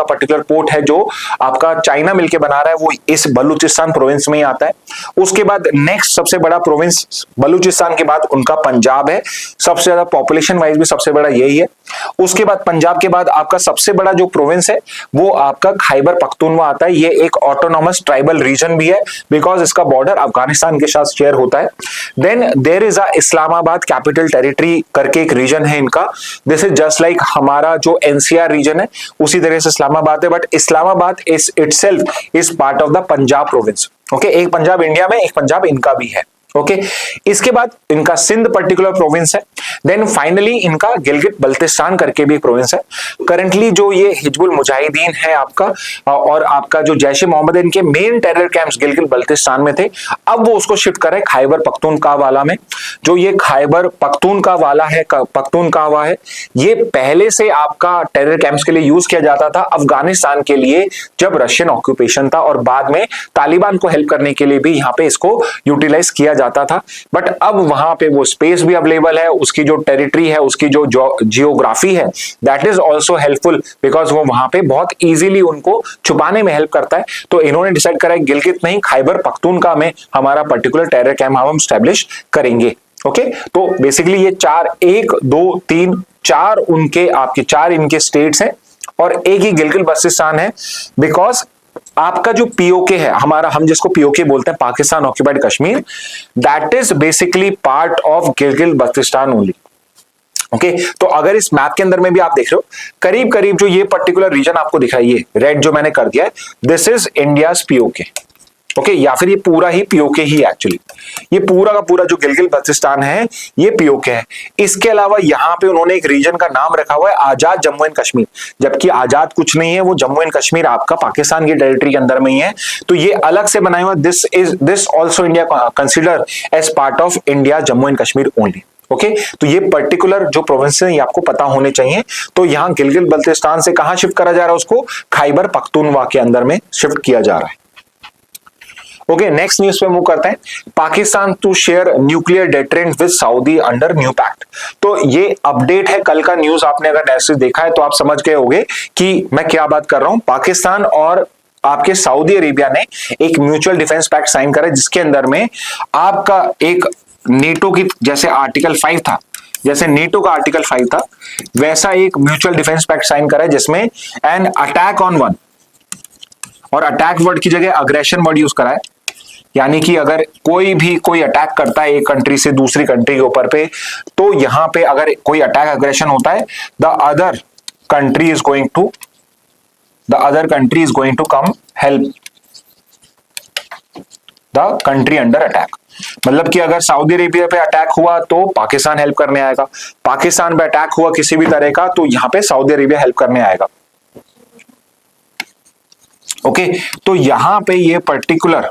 पर्टिकुलर पोर्ट है जो आपका चाइना मिलके बना रहा है, वो इस बलूचिस्तान प्रोविंस में ही आता है। उसके बाद नेक्स्ट सबसे बड़ा प्रोविंस बलूचिस्तान के बाद उनका पंजाब है, सबसे ज्यादा पॉपुलेशन वाइज भी सबसे बड़ा यही है। उसके बाद पंजाब के बाद आपका सबसे बड़ा जो प्रोविंस है वो आपका खैबर पख्तूनख्वा आता है। ये एक ऑटोनॉमस ट्राइबल रीजन भी है, बिकॉज इसका बॉर्डर अफगानिस्तान के साथ शेयर होता है। Then there is a Islamabad capital territory करके एक रीजन है इनका। दिस इज जस्ट लाइक हमारा जो एनसीआर रीजन है उसी तरह से इस्लामाबाद है, but Islamabad is itself is part of the Punjab province. Okay, एक पंजाब इंडिया में, एक पंजाब इनका भी है। ओके, इसके बाद इनका सिंध पर्टिकुलर प्रोविंस है। देन फाइनली इनका गिलगित बल्तिस्तान करके भी प्रोविंस है। करंटली जो ये हिजबुल मुजाहिदीन है आपका और आपका जो जैश ए मोहम्मद है, इनके main terror camps Gilgit Baltistan में थे, अब वो उसको शिफ्ट करे खैबर पख्तूनख्वा में। जो ये खैबर पख्तूनख्वा है, ये पहले से आपका टेरर कैंप्स के लिए यूज किया जाता था अफगानिस्तान के लिए, जब रशियन ऑक्यूपेशन था, और बाद में तालिबान को हेल्प करने के लिए भी यहाँ पे इसको यूटिलाइज किया जाता था। बट अब वहां पे वो स्पेस भी अवेलेबल है, उसकी जो टेरिटरी है, उसकी जो जियोग्राफी है, that is also helpful, because वो वहां पे बहुत इजीली उनको छुपाने में हेल्प करता है। तो इन्होंने डिसाइड करा है गिलगित नहीं, खैबर पख्तूनख्वा में हमारा पर्टिकुलर टेरर कैंप हम स्टैब्लिश करेंगे। ओके, तो बेसिकली ये 4 1 2 3 4 उनके आपके 4 इनके स्टेट्स हैं और एक ही गिलगित बल्तिस्तान है। बिकॉज आपका जो पीओके है हमारा, हम जिसको पीओके बोलते हैं, Pakistan occupied Kashmir, that is basically part of Gilgit Baltistan only. Okay, तो अगर इस मैप के अंदर में भी आप देख रहे हो, करीब करीब जो ये पर्टिकुलर रीजन आपको दिख रहा है, ये रेड जो मैंने कर दिया है, this is India's PoK. Okay, या फिर ये पूरा ही पीओके ही, एक्चुअली ये पूरा का पूरा जो गिलगित बल्तिस्तान है ये पीओके है। इसके अलावा यहाँ पे उन्होंने एक रीजन का नाम रखा हुआ है आजाद जम्मू एंड कश्मीर, जबकि आजाद कुछ नहीं है, वो जम्मू एंड कश्मीर आपका पाकिस्तान की टेरिटरी के अंदर में ही है। तो ये अलग से बनाया हुआ, this also India consider as part of India Jammu and Kashmir only. Okay, तो ये पर्टिकुलर जो प्रोविंस है ये आपको पता होने चाहिए। तो यहाँ गिलगित बल्तिस्तान से कहां शिफ्ट करा जा रहा है, उसको खैबर पख्तूनख्वा के अंदर में शिफ्ट किया जा रहा है। ओके, नेक्स्ट न्यूज पे मूव करते हैं। Pakistan to share nuclear deterrent with Saudi under new pact. तो ये अपडेट है, कल का न्यूज आपने अगर ऐसे देखा है तो आप समझ गए होंगे कि मैं क्या बात कर रहा हूं। पाकिस्तान और आपके सऊदी अरेबिया ने एक म्यूचुअल डिफेंस पैक्ट साइन करा, जिसके अंदर में आपका एक नेटो की जैसे आर्टिकल 5 था, जैसे नेटो का आर्टिकल 5 था, वैसा एक म्यूचुअल डिफेंस पैक्ट साइन करा है जिसमें एन अटैक ऑन वन, और अटैक वर्ड की जगह अग्रेशन वर्ड यूज करा है। यानी कि अगर कोई अटैक करता है एक कंट्री से दूसरी कंट्री के ऊपर पे, तो यहां पे अगर कोई अटैक अग्रेशन होता है, the other country is going to come help the country under attack. मतलब कि अगर सऊदी अरेबिया पे अटैक हुआ तो पाकिस्तान हेल्प करने आएगा, पाकिस्तान पे अटैक हुआ किसी भी तरह का तो यहां पे सऊदी अरेबिया हेल्प करने आएगा। ओके, तो यहां पे ये पर्टिकुलर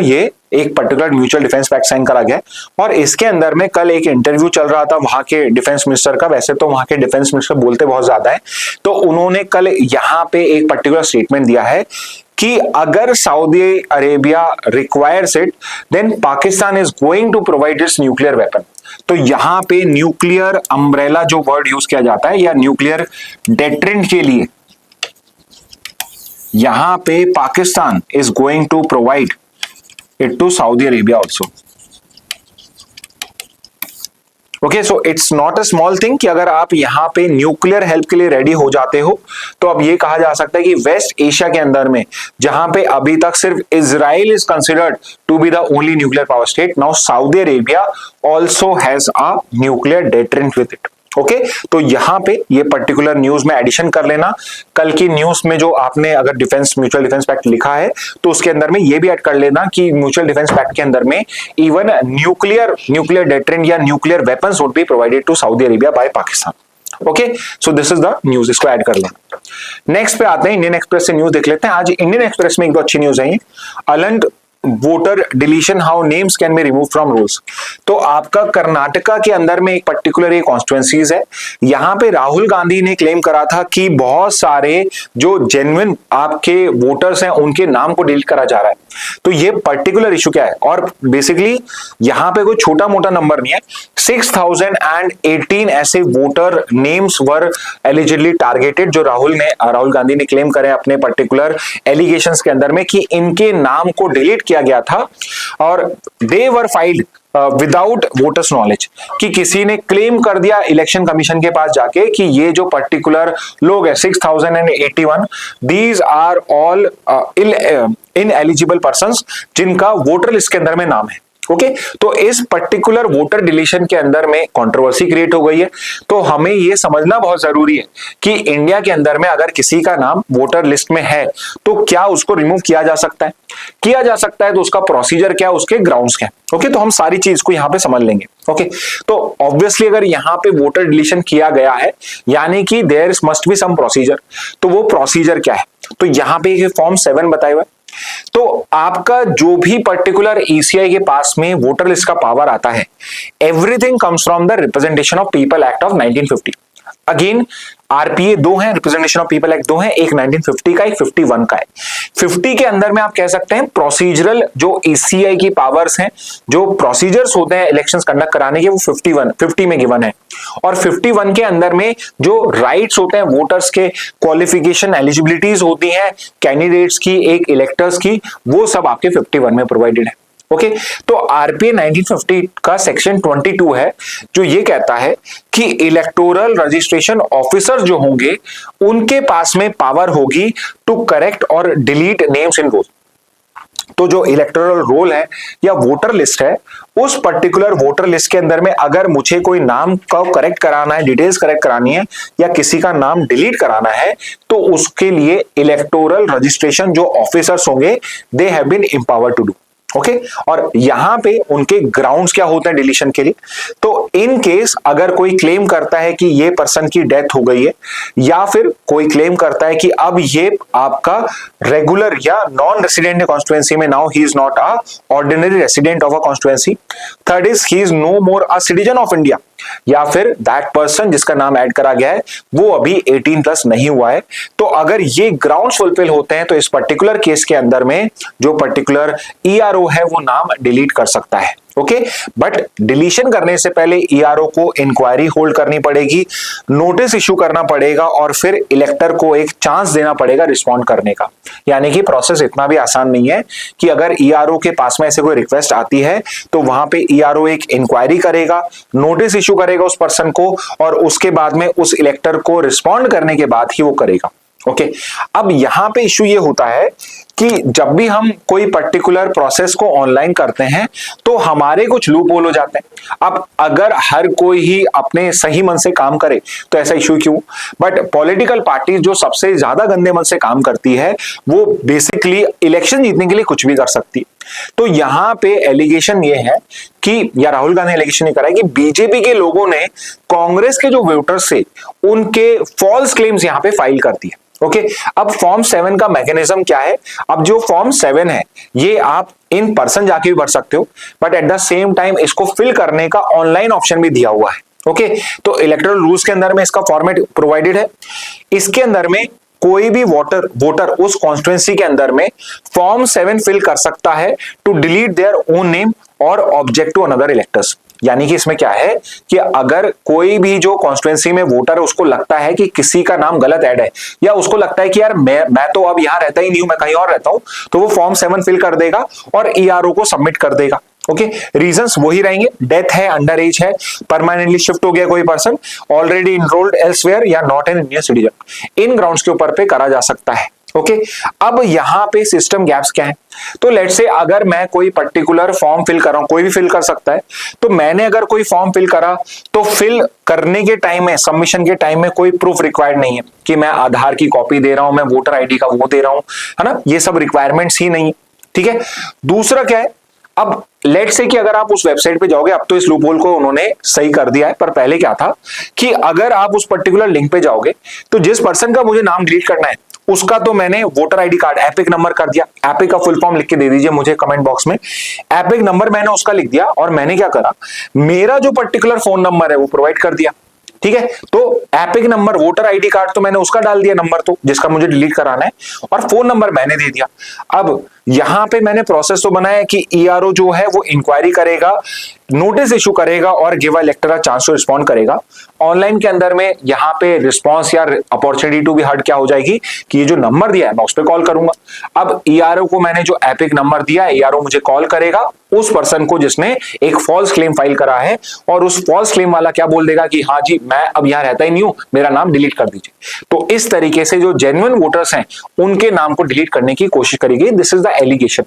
ये एक particular mutual defence pact sign करा गया है। और इसके अंदर में कल एक इंटरव्यू चल रहा था वहां के डिफेंस मिनिस्टर का। वैसे तो वहां के डिफेंस मिनिस्टर बोलते बहुत ज्यादा है, तो उन्होंने कल यहां पे एक पर्टिकुलर स्टेटमेंट दिया है कि अगर Saudi Arabia requires it then Pakistan is going to provide its nuclear weapon. तो यहां पे न्यूक्लियर अम्ब्रेला जो वर्ड यूज किया जाता है या न्यूक्लियर डेटरेंट के लिए, यहां पे Pakistan is going to provide it to Saudi Arabia also. Okay, so it's not a small thing कि अगर आप यहां पे न्यूक्लियर हेल्प के लिए रेडी हो जाते हो तो अब ये कहा जा सकता है कि वेस्ट एशिया के अंदर में जहां पे अभी तक सिर्फ Israel is considered to be the only nuclear power state, now Saudi Arabia also has a nuclear deterrent with it. Okay, तो यहां पे ये पर्टिकुलर न्यूज में एडिशन कर लेना। कल की न्यूज में जो आपने अगर म्यूचुअल डिफेंस पैक्ट लिखा है तो उसके अंदर में ये भी ऐड कर लेना कि म्यूचुअल डिफेंस पैक्ट के अंदर में इवन न्यूक्लियर डेटरेंट या nuclear weapons would be provided to Saudi Arabia by Pakistan. Okay, so this is the news, इसको ऐड कर लेना। नेक्स्ट पे आते हैं, इंडियन एक्सप्रेस से न्यूज देख लेते हैं। आज इंडियन एक्सप्रेस में एक दो अच्छी न्यूज है। Aland voter deletion, how names can be remove from rolls. तो आपका कर्नाटका के अंदर में एक पर्टिकुलर एक कॉन्स्टिट्यूएंसीज है, यहां पे राहुल गांधी ने क्लेम करा था कि बहुत सारे जो जेन्युइन आपके वोटर्स हैं उनके नाम को डिलीट करा जा रहा है। तो ये पर्टिकुलर इशू क्या है, और बेसिकली यहां पे कोई छोटा मोटा नंबर नहीं है, 6018 ऐसे वोटर नेम्स वर एलिजिबली टारगेटेड जो राहुल गांधी ने क्लेम करे अपने पर्टिकुलर एलिगेशंस के अंदर में कि इनके नाम को डिलीट किया गया था और they were filed without voters knowledge, कि किसी ने क्लेम कर दिया इलेक्शन कमीशन के पास जाके कि ये जो पर्टिकुलर लोग है 6081 these are all ineligible persons जिनका वोटर लिस्ट के अंदर में नाम है। ओके, तो इस पर्टिकुलर वोटर डिलीशन के अंदर में कंट्रोवर्सी क्रिएट हो गई है। तो हमें यह समझना बहुत जरूरी है कि इंडिया के अंदर में अगर किसी का नाम वोटर लिस्ट में है तो क्या उसको रिमूव किया जा सकता है, तो उसका प्रोसीजर क्या है, उसके ग्राउंड्स क्या है। ओके, तो हम सारी चीज को यहां पे समझ लेंगे। ओके, तो ऑब्वियसली अगर यहां पे वोटर डिलीशन किया गया है यानी कि there must be some procedure, तो वो प्रोसीजर क्या है, तो यहां पे फॉर्म 7 बताया हुआ है। तो आपका जो भी पर्टिकुलर ईसीआई के पास में वोटर लिस्ट का पावर आता है, everything comes from the representation of people act of 1950। Again RPA 2 है, रिप्रेजेंटेशन ऑफ पीपल एक्ट 2 है, एक 1950 का, एक 51 का है। 50 के अंदर में आप कह सकते हैं प्रोसीजरल जो ईसीआई की पावर्स हैं, जो प्रोसीजर्स होते हैं इलेक्शंस कंडक्ट कराने के, वो 50 में गिवन है। और 51 के अंदर में जो राइट्स होते हैं वोटर्स के, क्वालिफिकेशन एलिजिबिलिटीज होती हैं कैंडिडेट्स की, एक इलेक्टर्स की, वो सब आपके 51 में प्रोवाइडेड है। ओके, तो आरपीए 1950 का सेक्शन 22 है जो ये कहता है कि इलेक्टोरल रजिस्ट्रेशन ऑफिसर जो होंगे उनके पास में पावर होगी टू करेक्ट और डिलीट नेम्स इन रोल। तो जो इलेक्टोरल रोल है या वोटर लिस्ट है, उस पर्टिकुलर वोटर लिस्ट के अंदर में अगर मुझे कोई नाम का करेक्ट कराना है, डिटेल्स करेक्ट करानी है या किसी का नाम डिलीट कराना है, तो उसके लिए इलेक्टोरल रजिस्ट्रेशन जो ऑफिसर्स होंगे they have been empowered to do. Okay, और यहां पे उनके ग्राउंड्स क्या होते हैं डिलीशन के लिए, तो इन केस अगर कोई क्लेम करता है कि ये पर्सन की डेथ हो गई है या फिर कोई क्लेम करता है कि अब ये आपका रेगुलर या नॉन रेसिडेंट है कॉन्स्टिट्यूएंसी में, now he is not a ordinary resident of a constituency. Third is he is no more a citizen of India, या फिर दैट पर्सन जिसका नाम ऐड करा गया है वो अभी 18 प्लस नहीं हुआ है। तो अगर ये ग्राउंड्स फुलफिल होते हैं तो इस पर्टिकुलर केस के अंदर में जो पर्टिकुलर ईआरओ है वो नाम डिलीट कर सकता है। ओके, बट डिलीशन करने से पहले ईआरओ को इंक्वायरी होल्ड करनी पड़ेगी, नोटिस इशू करना पड़ेगा और फिर इलेक्टर को एक चांस देना पड़ेगा रिस्पॉन्ड करने का। यानी कि प्रोसेस इतना भी आसान नहीं है कि अगर ईआरओ के पास में ऐसे कोई रिक्वेस्ट आती है तो वहां पे ईआरओ एक इंक्वायरी करेगा, नोटिस इशू करेगा उस पर्सन को और उसके बाद में उस इलेक्टर को रिस्पॉन्ड करने के बाद ही वो करेगा। ओके, अब यहां पे इशू ये होता है कि जब भी हम कोई पर्टिकुलर प्रोसेस को ऑनलाइन करते हैं तो हमारे कुछ लूप होल हो जाते हैं। अब अगर हर कोई ही अपने सही मन से काम करे तो ऐसा इशू क्यों, बट पॉलिटिकल पार्टी जो सबसे ज्यादा गंदे मन से काम करती है वो बेसिकली इलेक्शन जीतने के लिए कुछ भी कर सकती है। तो यहां पे एलिगेशन ये है कि, या राहुल गांधी एलिगेशन ये करा है कि बीजेपी के लोगों ने कांग्रेस के जो वोटर्स से उनके फॉल्स क्लेम्स यहां पे फाइल कर दिए। ओके अब फॉर्म 7 का मैकेनिज्म क्या है? अब जो फॉर्म 7 है ये आप इन पर्सन जाके भी भर सकते हो, but at the same time इसको फिल करने का ऑनलाइन ऑप्शन भी दिया हुआ है। ओके तो इलेक्टोरल रूल्स के अंदर में इसका फॉर्मेट प्रोवाइडेड है। इसके अंदर में कोई भी वोटर उस कॉन्स्टिट्यूएंसी के अंदर में फॉर्म 7 फिल कर सकता है to delete their own name और ऑब्जेक्ट टू अनदर इलेक्टर्स। यानी कि इसमें क्या है कि अगर कोई भी जो कॉन्स्टिट्यूएंसी में वोटर है उसको लगता है कि किसी का नाम गलत ऐड है, या उसको लगता है कि यार मैं तो अब यहां रहता ही नहीं हूं, मैं कहीं और रहता हूं, तो वो फॉर्म 7 फिल कर देगा और ईआरओ को सबमिट कर देगा। ओके रीजंस वही रहेंगे, डेथ है, अंडर एज है, परमानेंटली शिफ्ट हो गया कोई पर्सन, ऑलरेडी इनरोल्ड एल्सवेयर या not an Indian citizen, in grounds के ऊपर पे करा जा सकता है। ओके अब यहां पे सिस्टम गैप्स क्या है? तो लेट से अगर मैं कोई पर्टिकुलर फॉर्म फिल कर रहा हूं, कोई भी फिल कर सकता है, तो मैंने अगर कोई फॉर्म फिल करा तो फिल करने के टाइम में, सबमिशन के टाइम में कोई प्रूफ रिक्वायर्ड नहीं है कि मैं आधार की कॉपी दे रहा हूं, मैं वोटर आईडी का वो दे रहा हूं, है ना, ये सब रिक्वायरमेंट्स ही नहीं। ठीक है दूसरा क्या है, अब लेट से कि अगर आप उस वेबसाइट पे जाओगे, अब तो इस लूपहोल को उन्होंने सही कर दिया है, पर पहले क्या था कि अगर आप उस पर्टिकुलर लिंक पे जाओगे तो जिस पर्सन का मुझे नाम डिलीट करना है उसका तो मैंने voter ID card epic number कर दिया, एपिक का फुल फॉर्म लिख के दे दीजिए मुझे कमेंट बॉक्स में, एपिक नंबर मैंने उसका लिख दिया, और मैंने क्या करा, मेरा जो पर्टिकुलर फोन नंबर है वो प्रोवाइड कर दिया। ठीक है तो epic number, voter ID card तो मैंने उसका डाल दिया नंबर, तो जिसका मुझे डिलीट कराना है, और फोन नंबर मैंने दे दिया। अब यहां पे मैंने प्रोसेस तो बनाया कि ईआरओ जो है वो इंक्वायरी करेगा, नोटिस इशू करेगा और give elector a chance to respond करेगा। ऑनलाइन के अंदर में यहाँ पे रिस्पॉन्स या अपॉर्चुनिटी टू बी हर्ड क्या हो जाएगी कि ये जो नंबर दिया है मैं उस पर कॉल करूंगा। अब ईआरओ को मैंने जो एपिक नंबर दिया है, ईआरओ मुझे कॉल करेगा उस पर्सन को जिसने एक फॉल्स क्लेम फाइल करा है, और उस फॉल्स क्लेम वाला क्या बोल देगा कि हाँ जी मैं अब यहाँ रहता ही नहीं हूं, मेरा नाम डिलीट कर दीजिए। तो इस तरीके से जो जेन्युइन वोटर्स हैं उनके नाम को डिलीट करने की कोशिश करेगी। This is the allegation.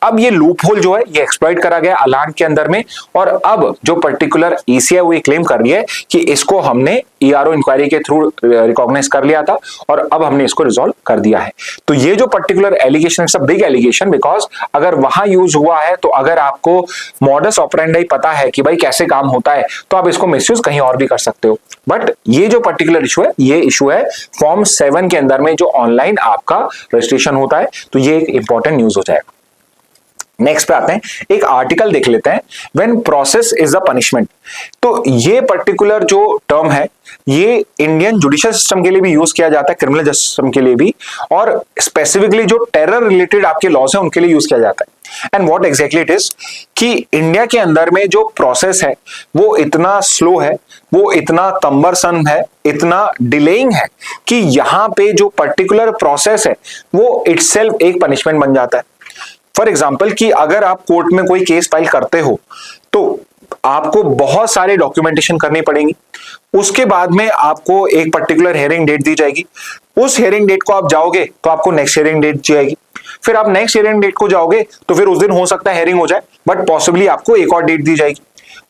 अब ये लूप होल जो है ये एक्सप्लॉइट करा गया अलान के अंदर में, और अब जो पर्टिकुलर ईसीआई वो क्लेम कर रही है कि इसको हमने ईआरओ इंक्वायरी के थ्रू रिकॉग्नाइज कर लिया था और अब हमने इसको रिजॉल्व कर दिया है। तो ये जो particular allegation, it's a big allegation, because अगर वहां यूज हुआ है तो अगर आपको मॉडस ऑपरेंडी पता है कि भाई कैसे काम होता है तो आप इसको मिसयूज कहीं और भी कर सकते हो। बट ये जो पर्टिकुलर इशू है ये इशू है फॉर्म 7 के अंदर में जो ऑनलाइन आपका रजिस्ट्रेशन होता है, तो ये एक इंपॉर्टेंट न्यूज हो जाएगा। नेक्स्ट पे आते हैं, एक आर्टिकल देख लेते हैं, when process is the punishment. तो ये पर्टिकुलर जो टर्म है ये इंडियन जुडिशियल सिस्टम के लिए भी यूज किया जाता है, क्रिमिनल जस्टिस सिस्टम के लिए भी, और स्पेसिफिकली जो टेरर रिलेटेड आपके लॉज है उनके लिए यूज किया जाता है। And what exactly it is कि इंडिया के अंदर में जो प्रोसेस है वो इतना स्लो है, वो इतना कम्बरसन है, इतना डिलेइंग है कि यहां पे जो पर्टिकुलर प्रोसेस है वो इटसेल्फ एक पनिशमेंट बन जाता है। फॉर एग्जाम्पल कि अगर आप कोर्ट में कोई केस फाइल करते हो तो आपको बहुत सारे डॉक्यूमेंटेशन करनी पड़ेंगी, उसके बाद में आपको एक पर्टिकुलर हियरिंग डेट दी जाएगी, उस हियरिंग डेट को आप जाओगे तो आपको नेक्स्ट हियरिंग डेट दी जाएगी, फिर आप नेक्स्ट हियरिंग डेट को जाओगे तो फिर उस दिन हो सकता है हियरिंग हो जाए बट पॉसिबली आपको एक और डेट दी जाएगी,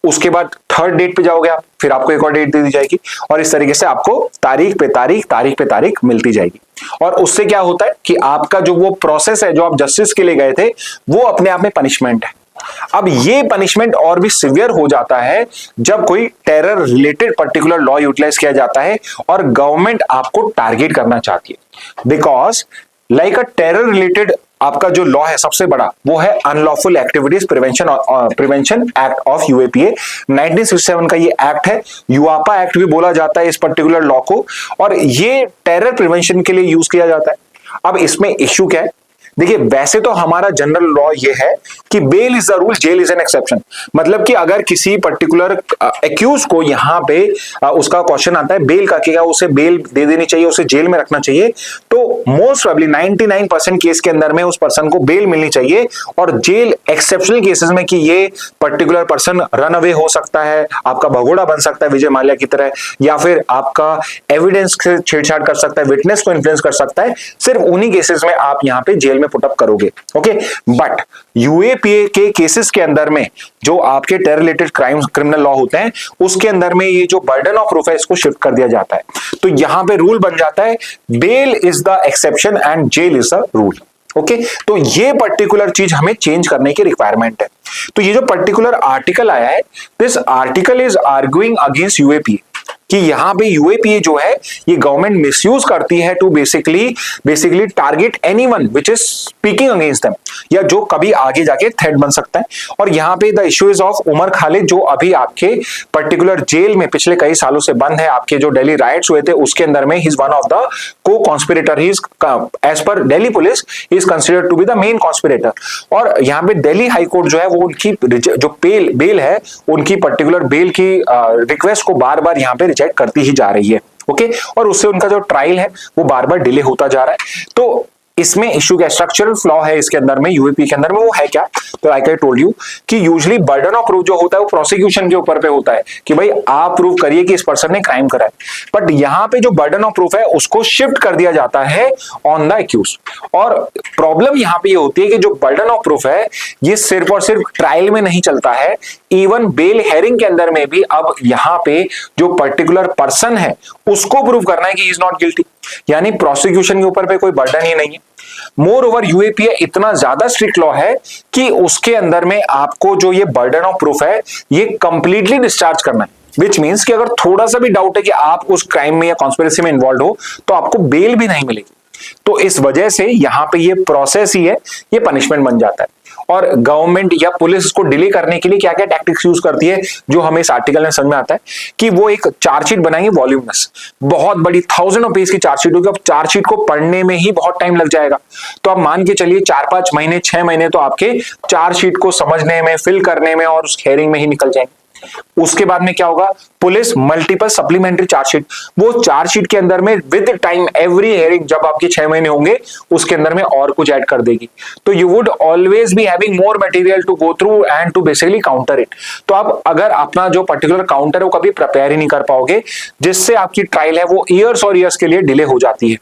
उसके बाद थर्ड डेट पे जाओगे आप, फिर आपको एक और डेट दे दी जाएगी, और इस तरीके से आपको तारीख पे तारीख मिलती जाएगी। और उससे क्या होता है कि आपका जो वो प्रोसेस है जो आप जस्टिस के लिए गए थे वो अपने आप में पनिशमेंट है। अब ये पनिशमेंट और भी सिवियर हो जाता है जब कोई terror related particular law utilise किया जाता है और गवर्नमेंट आपको टारगेट करना चाहती है, because like a terror related आपका जो लॉ है सबसे बड़ा वो है unlawful activities prevention act of UAPA. 1967 का ये एक्ट है, यूआपा एक्ट भी बोला जाता है इस पर्टिकुलर लॉ को, और ये टेरर प्रिवेंशन के लिए यूज किया जाता है। अब इसमें इश्यू क्या है, देखिए वैसे तो हमारा जनरल लॉ ये है कि bail is the rule, jail is an exception. मतलब कि अगर किसी पर्टिकुलर एक्यूज को यहाँ पे उसका क्वेश्चन आता है बेल का, क्या उसे बेल दे देनी चाहिए, उसे जेल में रखना चाहिए, तो मोस्ट प्रोबेबली 99% केस के अंदर में उस पर्सन को बेल मिलनी चाहिए, और जेल एक्सेप्शनल केसेस में कि ये पर्टिकुलर पर्सन रन अवे हो सकता है, आपका भगोड़ा बन सकता है विजय माल्या की तरह, या फिर आपका एविडेंस से छेड़छाड़ कर सकता है, विटनेस को इन्फ्लुएंस कर सकता है, सिर्फ उन्हीं केसेस में आप यहाँ पे जेल में पुट अप करोगे। ओके बट यूएपीए के केसेस के अंदर में जो आपके terror related crimes criminal law होते हैं उसके अंदर में ये जो बर्डन ऑफ प्रूफ है इसको शिफ्ट कर दिया जाता है। तो यहां पे रूल बन जाता है bail is the exception and jail is the rule. Okay तो ये पर्टिकुलर चीज हमें चेंज करने की रिक्वायरमेंट है। तो ये जो पर्टिकुलर आर्टिकल आया है, this article is arguing against UAPA कि यहाँ पे यूएपीए जो है ये गवर्नमेंट मिसयूज करती है to basically target anyone which is speaking against them, या जो कभी आगे जाके थ्रेट बन सकता है। और यहाँ पे the issue is of Umar Khalid, जो अभी आपके पर्टिकुलर जेल में पिछले कई सालों से बंद है। आपके जो दिल्ली राइट्स हुए थे उसके अंदर में he is one of the co conspirator, he is as per Delhi police he is considered to be the main conspirator. और यहाँ पे दिल्ली हाई कोर्ट जो है वो उनकी जो बेल है, उनकी पर्टिकुलर बेल की रिक्वेस्ट को बार बार यहाँ पे रिजेक्ट करती ही जा रही है। ओके, और उससे उनका जो ट्रायल है वो बार बार डिले होता जा रहा है। तो इसमें इशू क्या, स्ट्रक्चरल फ्लॉ है इसके अंदर में, यूएपी के अंदर में, वो है क्या? तो लाइक आई टोल्ड यू कि यूजुअली बर्डन ऑफ प्रूफ जो होता है वो प्रोसिक्यूशन के ऊपर पे होता है कि भाई आप प्रूव करिए कि इस पर्सन ने क्राइम करा है। बट यहाँ पे जो बर्डन ऑफ प्रूफ है उसको शिफ्ट कर दिया जाता है ऑन द एक्यूज। और प्रॉब्लम यहाँ पे ये होती है कि जो बर्डन ऑफ प्रूफ है ये सिर्फ और सिर्फ ट्रायल में नहीं चलता है, इवन बेल हेयरिंग के अंदर में भी अब यहाँ पे जो पर्टिकुलर पर्सन है उसको प्रूव करना है कि ही इज नॉट गिल्टी, यानी प्रोसिक्यूशन के ऊपर पे कोई बर्डन ही नहीं है। मोर ओवर यूएपीए इतना ज्यादा स्ट्रिक्ट लॉ है कि उसके अंदर में आपको जो ये बर्डन ऑफ प्रूफ है ये कंप्लीटली डिस्चार्ज करना है, विच मीन्स कि अगर थोड़ा सा भी डाउट है कि आप उस क्राइम में या कॉन्स्पिरेसी में इन्वॉल्व हो तो आपको बेल भी नहीं मिलेगी। तो इस वजह से यहाँ पे ये प्रोसेस ही है, ये पनिशमेंट बन जाता है। और गवर्नमेंट या पुलिस को डिले करने के लिए क्या क्या टैक्टिक्स यूज करती है, जो हमें इस आर्टिकल में समझ में आता है कि वो एक चार्जशीट बनाएंगे वॉल्यूमस, बहुत बड़ी 1000 पेज की चार्जशीट होगी। अब चार्जशीट को पढ़ने में ही बहुत टाइम लग जाएगा, तो आप मान के चलिए 4-5 महीने 6 महीने तो आपके चार्जशीट को समझने में, फिल करने में और उस हेयरिंग में ही निकल जाएंगे। उसके बाद में क्या होगा, पुलिस मल्टीपल सप्लीमेंट्री चार्जशीट, वो चार्जशीट के अंदर में विद टाइम एवरी हेयरिंग जब आपके 6 महीने होंगे उसके अंदर में और कुछ ऐड कर देगी। तो you would always be having more material to go through and to basically counter it. तो आप अगर अपना जो पर्टिकुलर काउंटर है वो कभी प्रिपेयर ही नहीं कर पाओगे, जिससे आपकी ट्रायल है वो ईयर्स और ईयर्स के लिए डिले हो जाती है।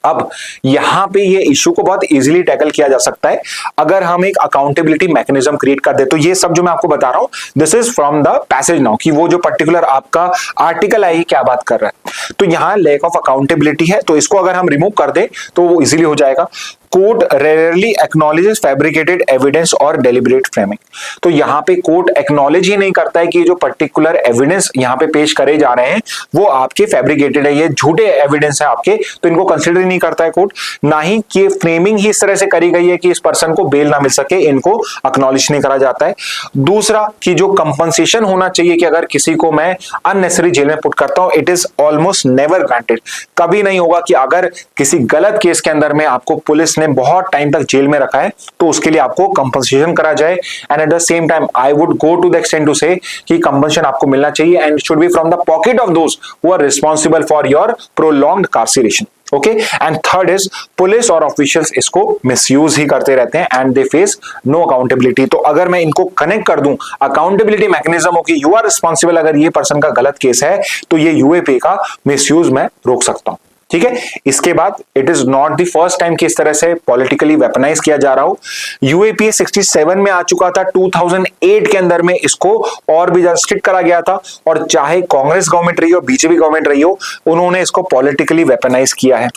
अब यहां पे ये इशू को बहुत इजीली टैकल किया जा सकता है अगर हम एक अकाउंटेबिलिटी मैकेनिज्म क्रिएट कर दे। तो ये सब जो मैं आपको बता रहा हूं this is from the passage now, कि वो जो पर्टिकुलर आपका आर्टिकल है ये क्या बात कर रहा है। तो यहां लैक ऑफ अकाउंटेबिलिटी है, तो इसको अगर हम रिमूव कर दें तो वो इजीली हो जाएगा। Court rarely acknowledges fabricated evidence और डेलिबरेट फ्रेमिंग। तो यहाँ पे कोर्ट एक्नॉलेज ही नहीं करता है कि जो पर्टिकुलर एविडेंस यहाँ पे पेश करे जा रहे हैं वो आपके फैब्रिकेटेड है, ये झूठे एविडेंस है आपके, तो इनको कंसिडर ही नहीं करता है कोर्ट। ना ही कि फ्रेमिंग ही इस तरह से करी गई है कि इस पर्सन को बेल ना मिल सके, इनको एक्नॉलेज नहीं करा जाता है। दूसरा कि जो कंपनसेशन होना चाहिए कि अगर किसी को मैं अननेसेसरी जेल में पुट करता हूं, it is almost never granted. कभी नहीं होगा कि अगर किसी गलत केस के अंदर में आपको पुलिस ने बहुत टाइम तक जेल में रखा है तो उसके लिए आपको कंपनसेशन करा जाए। And at the same time I would go to the extent to say कि कंपनसेशन आपको मिलना चाहिए and should be from the pocket of those who are responsible for your prolonged incarceration. Okay, and third is police और ऑफिशियल्स इसको मिसयूज ही करते रहते हैं and they face no accountability. तो अगर मैं इनको कनेक्ट कर दूं अकाउंटेबिलिटी मैकेनिज्म हो कि यू आर रिस्पांसिबल, अगर ये पर्सन का गलत केस है तो ये यूएपी का मिसयूज मैं रोक सकता हूं। ठीक है, इसके बाद it is not the first time कि इस तरह से पॉलिटिकली वेपनाइज किया जा रहा हो। यूएपीए 67 में आ चुका था, 2008 के अंदर में इसको और भी ज्यादा स्ट्रिक्ट करा गया था, और चाहे कांग्रेस गवर्नमेंट रही हो, बीजेपी गवर्नमेंट रही हो, उन्होंने इसको पॉलिटिकली वेपनाइज किया है।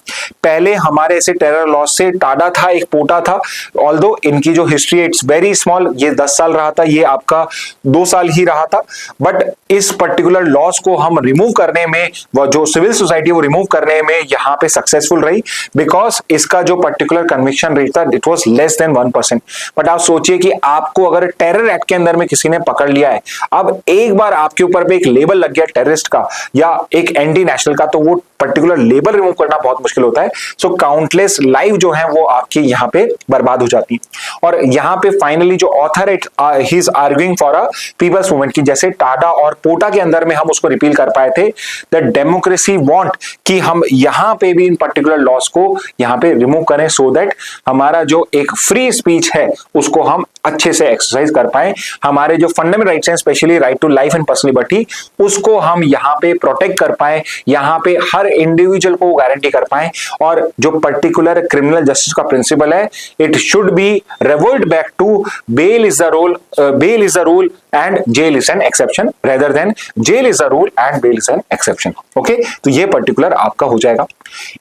पहले हमारे ऐसे टेरर लॉस से टाडा था, एक पोटा था, ऑल्दो इनकी जो हिस्ट्री इट्स वेरी स्मॉल, ये 10 साल रहा था, ये आपका 2 साल ही रहा था। बट इस पर्टिकुलर लॉस को हम रिमूव करने में, जो सिविल सोसाइटी वो रिमूव करने में यहाँ पे सक्सेसफुल रही, बिकॉज इसका जो पर्टिकुलर कन्विक्शन रेट था it was less than 1%। But आप सोचिए कि आपको अगर टेरर एक्ट के अंदर में किसी ने पकड़ लिया है, अब एक बार आपके ऊपर पे एक लेबल लग गया टेररिस्ट का या एक एंटी नेशनल का, तो वो पर्टिकुलर लेबल रिमूव करना बहुत मुश्किल होता है। सो काउंटलेस लाइफ जो है वो आपकी यहाँ पे बर्बाद हो जाती है। और यहाँ पे फाइनली जो author he is arguing for a people's movement, की जैसे टाडा और पोटा के अंदर में हम उसको रिपील कर पाए थे, द डेमोक्रेसी वांट कि हम यहाँ पे भी इन पर्टिकुलर लॉस को यहाँ पे रिमूव करें, सो दैट हमारा जो एक फ्री स्पीच है उसको हम अच्छे से एक्सरसाइज कर पाए, हमारे जो फंडामेंटल राइट्स हैं specially right to life and personal liberty उसको हम यहाँ पे प्रोटेक्ट कर पाए, यहाँ पे हर इंडिविजुअल को गारंटी कर पाए। और जो पर्टिकुलर क्रिमिनल जस्टिस का प्रिंसिपल है, it should be revert back to bail is the rule and jail is an exception rather than jail is a rule and bail is an exception. Okay, तो ये पर्टिकुलर आपका हो जाएगा।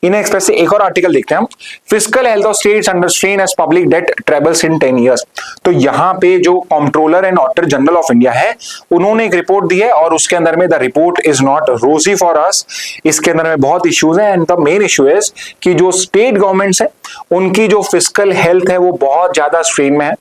इन एक्सप्रेस से एक और आर्टिकल देखते हैं हम, physical health of states under strain as public debt trebles in 10 years। तो यहाँ पे जो controller and auditor general of India है उन्होंने एक रिपोर्ट दी है और उसके अंदर में द रिपोर्ट इज नॉट रोजी फॉर अस। इसके अंदर में बहुत इश्यूज हैं and the main issue is कि जो स्टेट गवर्नमेंट्स है उनकी जो फिजिकल हेल्थ है वो बहुत ज्यादा स्ट्रेन में है।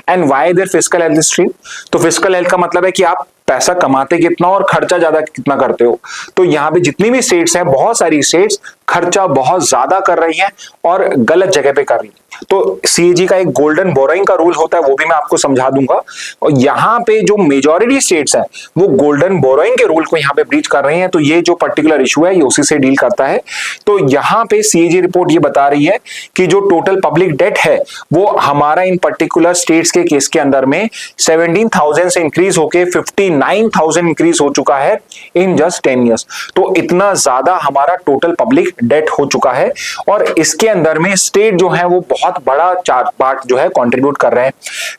And why their physical health strain? तो फिजिकल हेल्थ का मतलब है कि आप पैसा कमाते कितना और खर्चा ज्यादा कितना करते हो। तो यहाँ पे जितनी भी स्टेट्स हैं, बहुत सारी स्टेट्स खर्चा बहुत ज्यादा कर रही हैं और गलत जगह पे कर रही है। तो सीएजी का एक गोल्डन बोरोइंग का रूल होता है, वो भी मैं आपको समझा दूंगा। और यहाँ पे जो मेजॉरिटी स्टेट्स हैं वो गोल्डन बोरोइंग के रूल को यहाँ पे ब्रीच कर रही हैं। तो ये जो पर्टिकुलर इशू है ये उसी से डील करता है। तो यहाँ पे सीएजी रिपोर्ट ये बता रही है कि जो टोटल पब्लिक डेट है वो हमारा इन पर्टिकुलर स्टेट्स के केस के अंदर में 17,000 से इंक्रीज होके 59,000 इंक्रीज हो चुका है इन जस्ट 10 years। तो इतना ज्यादा हमारा टोटल पब्लिक डेट हो चुका है और इसके अंदर में स्टेट जो है वो बहुत बड़ा पार्ट जो है कंट्रीब्यूट कर रहे हैं।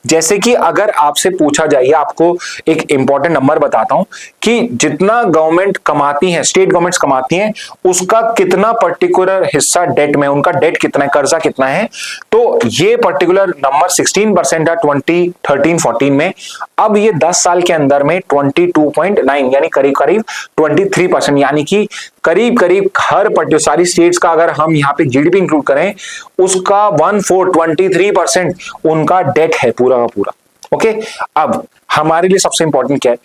जैसे कि अगर आपसे पूछा जाए, आपको एक इंपॉर्टेंट नंबर बताता हूं कि जितना गवर्नमेंट कमाती है, स्टेट गवर्नमेंट्स कमाती हैं, उसका कितना पर्टिकुलर हिस्सा डेट में, उनका डेट कितना है, कर्जा कितना है। तो ये पर्टिकुलर नंबर 16% है 2013-14 में। अब ये 10 साल के अंदर में 22.9 यानी करीब करीब 23%, यानी कि करीब करीब हर पर्टिकुलर सारी स्टेट्स का अगर हम यहाँ पे जीडीपी इंक्लूड करें उसका 23% उनका डेट है पूरा का पूरा। ओके, अब हमारे लिए सबसे इंपॉर्टेंट क्या है,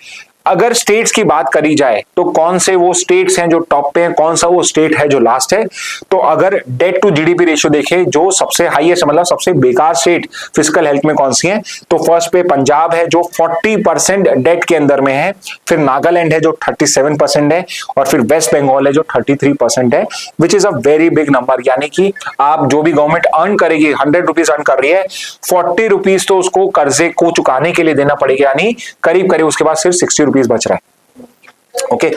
अगर स्टेट्स की बात करी जाए तो कौन से वो स्टेट्स हैं जो टॉप पे हैं, कौन सा वो स्टेट है जो लास्ट है। तो अगर डेट टू जीडीपी रेशियो देखें, जो सबसे हाईएस्ट मतलब सबसे बेकार स्टेट फिजिकल हेल्थ में कौन सी है, तो फर्स्ट पे पंजाब है जो 40% डेट के अंदर में है, फिर नागालैंड है जो 37% है और फिर वेस्ट बंगाल है जो 33% है, which is a very big number. यानी कि आप जो भी गवर्नमेंट अर्न करेगी, 100 रुपीज अर्न कर रही है, 40 रुपीज तो उसको कर्जे को चुकाने के लिए देना पड़ेगा, यानी करीब करीब उसके बाद सिर्फ 60 रुपीज बच रहा है। ओके,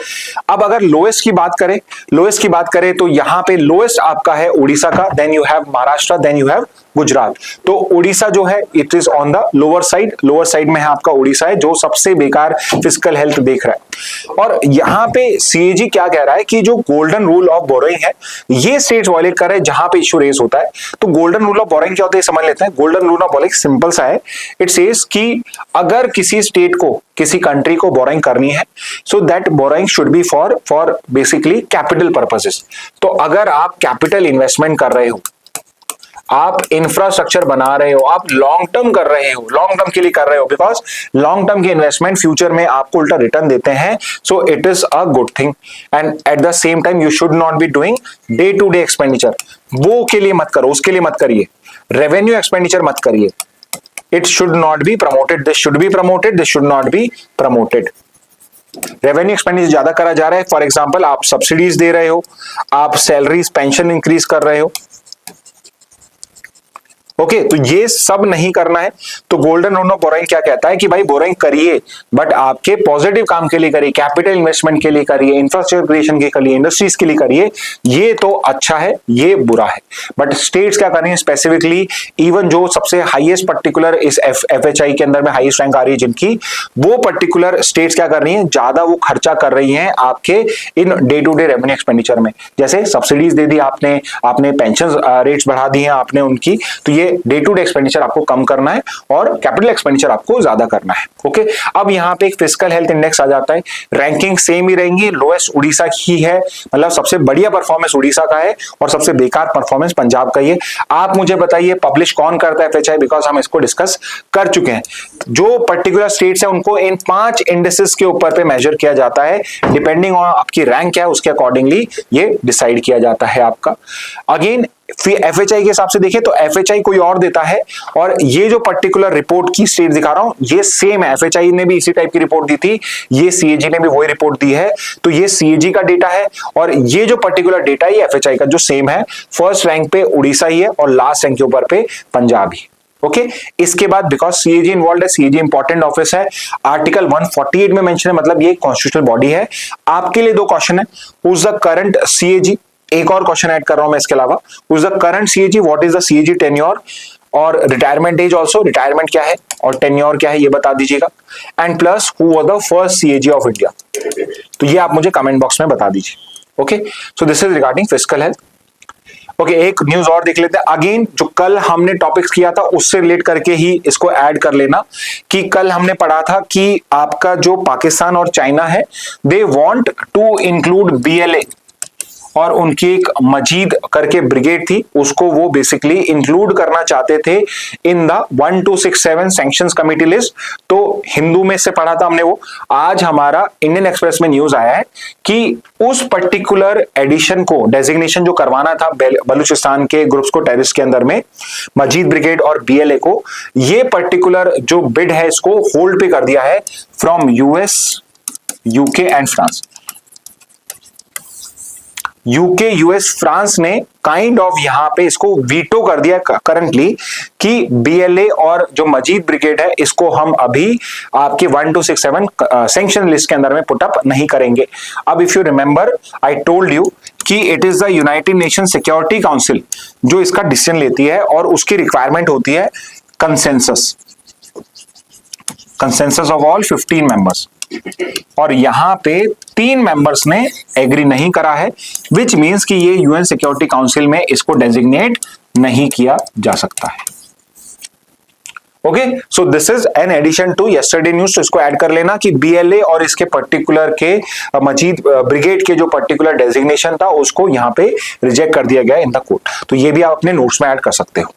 अब अगर लोएस्ट की बात करें तो यहां पे लोएस्ट आपका है उड़ीसा का, then you have Maharashtra, then you have Gujarat. तो उड़ीसा जो है it is on the lower side में है आपका उड़ीसा है जो सबसे बेकार फिजिकल हेल्थ देख रहा है। और यहाँ पे सीएजी क्या कह रहा है कि जो गोल्डन रूल ऑफ बोरोइंग है ये स्टेट्स वायलेट कर रहे हैं जहां पे इशू रेज होता है। तो गोल्डन रूल ऑफ बोरोइंग क्या होता है समझ लेते हैं। Golden rule of borrowing simple सा है, इट सेज कि अगर किसी स्टेट को, किसी कंट्री को बोरोइंग करनी है, so that borrowing should be for basically capital purposes. तो अगर आप कैपिटल इन्वेस्टमेंट कर रहे हो, आप इंफ्रास्ट्रक्चर बना रहे हो, आप लॉन्ग टर्म कर रहे हो, लॉन्ग टर्म के लिए कर रहे हो, बिकॉज लॉन्ग टर्म के इन्वेस्टमेंट फ्यूचर में आपको उल्टा रिटर्न देते हैं। So it is a good thing and at the same time you should not be doing day to day expenditure. वो के लिए मत करो, उसके लिए मत करिए, रेवेन्यू एक्सपेंडिचर मत करिए। It should not be promoted, this should be promoted, this should not be promoted. Revenue expenditure ज्यादा करा जा रहा है, फॉर एग्जाम्पल आप सब्सिडीज दे रहे हो, आप सैलरीज पेंशन इंक्रीज कर रहे हो। ओके, तो ये सब नहीं करना है। तो गोल्डन रूल ऑफ बोरोइंग क्या कहता है कि भाई बोरोइंग करिए बट आपके पॉजिटिव काम के लिए करिए, कैपिटल इन्वेस्टमेंट के लिए करिए, इंफ्रास्ट्रक्चर क्रिएशन के लिए, इंडस्ट्रीज के लिए करिए। ये तो अच्छा है, ये बुरा है। बट स्टेट्स क्या कर रही है स्पेसिफिकली, इवन जो सबसे हाईएस्ट पर्टिकुलर इस एफएचआई के अंदर में हाईएस्ट रैंक आ रही है जिनकी, वो पर्टिकुलर स्टेट्स क्या कर रही है, ज्यादा वो खर्चा कर रही है आपके इन day to day revenue expenditure में। जैसे सब्सिडीज दे दी आपने पेंशन रेट्स बढ़ा दी है आपने उनकी, तो ये डे टू डे एक्सपेंडिचर आपको कम करना है और कैपिटल एक्सपेंडिचर आपको ज्यादा करना है। ओके, अब यहाँ पे एक फिजिकल हेल्थ इंडेक्स आ जाता है, रैंकिंग सेम ही रहेंगी, लोएस्ट उड़ीसा की है, मतलब सबसे बढ़िया परफॉर्मेंस उड़ीसा का है और सबसे बेकार परफॉर्मेंस पंजाब का ही है। आप मुझे बताइए पब्लिश कौन करता है एफएचआई, बिकॉज हम इसको डिस्कस कर चुके हैं। जो पर्टिकुलर स्टेट्स है उनको इन 5 इंडेक्सेस के ऊपर पे मेजर किया जाता है, डिपेंडिंग ऑन आपकी रैंक क्या है उसके अकॉर्डिंगली ये डिसाइड किया जाता है आपका। अगेन एफएचआई के हिसाब से देखें तो एफएचआई कोई और देता है और ये जो पर्टिकुलर रिपोर्ट की स्टेट दिखा रहा हूं ये सेम है, एफएचआई ने भी इसी टाइप की रिपोर्ट दी थी, ये सीएजी ने भी वही रिपोर्ट दी है। तो ये सीएजी का डेटा है और ये जो पर्टिकुलर डेटा है ये एफएचआई का जो सेम है। फर्स्ट रैंक पे उड़ीसा ही है और लास्ट रैंक के ऊपर पे पंजाब ही। ओके, इसके बाद बिकॉज सीएजी इन्वॉल्व है, सीएजी इंपॉर्टेंट ऑफिस है, आर्टिकल 148 में मेंशन है, मतलब ये कॉन्स्टिट्यूशनल बॉडी है। आपके लिए 2 क्वेश्चन है, who is the current CAG, एक और क्वेश्चन ऐड कर रहा हूं मैं इसके अलावा, who is the current CAG, what is the CAG tenure, और रिटायरमेंट एज ऑल्सो, रिटायरमेंट क्या है और टेन्योर क्या है ये बता दीजिएगा, and plus who was the first CAG of India, तो ये आप मुझे कमेंट बॉक्स में बता दीजिए। Okay, so this is regarding physical health. Okay, एक न्यूज और देख लेते हैं। अगेन जो कल हमने टॉपिक्स किया था उससे रिलेट करके ही इसको ऐड कर लेना, कि कल हमने पढ़ा था कि आपका जो पाकिस्तान और चाइना है, they want to include BLA, और उनकी एक मजीद करके ब्रिगेड थी, उसको वो बेसिकली इंक्लूड करना चाहते थे in the 1267 sanctions committee list. तो हिंदू में से पढ़ा था हमने वो। आज हमारा इंडियन एक्सप्रेस में न्यूज आया है कि उस पर्टिकुलर एडिशन को, डेजिग्नेशन जो करवाना था बलूचिस्तान के ग्रुप्स को टेररिस्ट के अंदर में, मजीद ब्रिगेड और बीएलए को, ये पर्टिकुलर जो बिड है इसको होल्ड पे कर दिया है from US, UK and France. UK, US, France ने काइंड ऑफ यहां पे इसको वीटो कर दिया करंटली कि बीएलए और जो मजीद ब्रिगेड है इसको हम अभी आपके 1267 सैंक्शन लिस्ट के अंदर में पुट अप नहीं करेंगे। अब if you remember I told you कि it is the United Nation Security Council जो इसका डिसीजन लेती है, और उसकी रिक्वायरमेंट होती है कंसेंसस ऑफ ऑल 15 मेंबर्स, और यहां पे 3 मेंबर्स ने एग्री नहीं करा है, विच मींस कि ये यूएन सिक्योरिटी काउंसिल में इसको डेजिग्नेट नहीं किया जा सकता है। Okay, so this is an addition to yesterday news, तो इसको ऐड कर लेना कि बीएलए और इसके पर्टिकुलर के मजीद ब्रिगेड के जो पर्टिकुलर डेजिग्नेशन था उसको यहां पे रिजेक्ट कर दिया गया इन द कोर्ट। तो ये भी आप अपने नोट्स में ऐड कर सकते हो।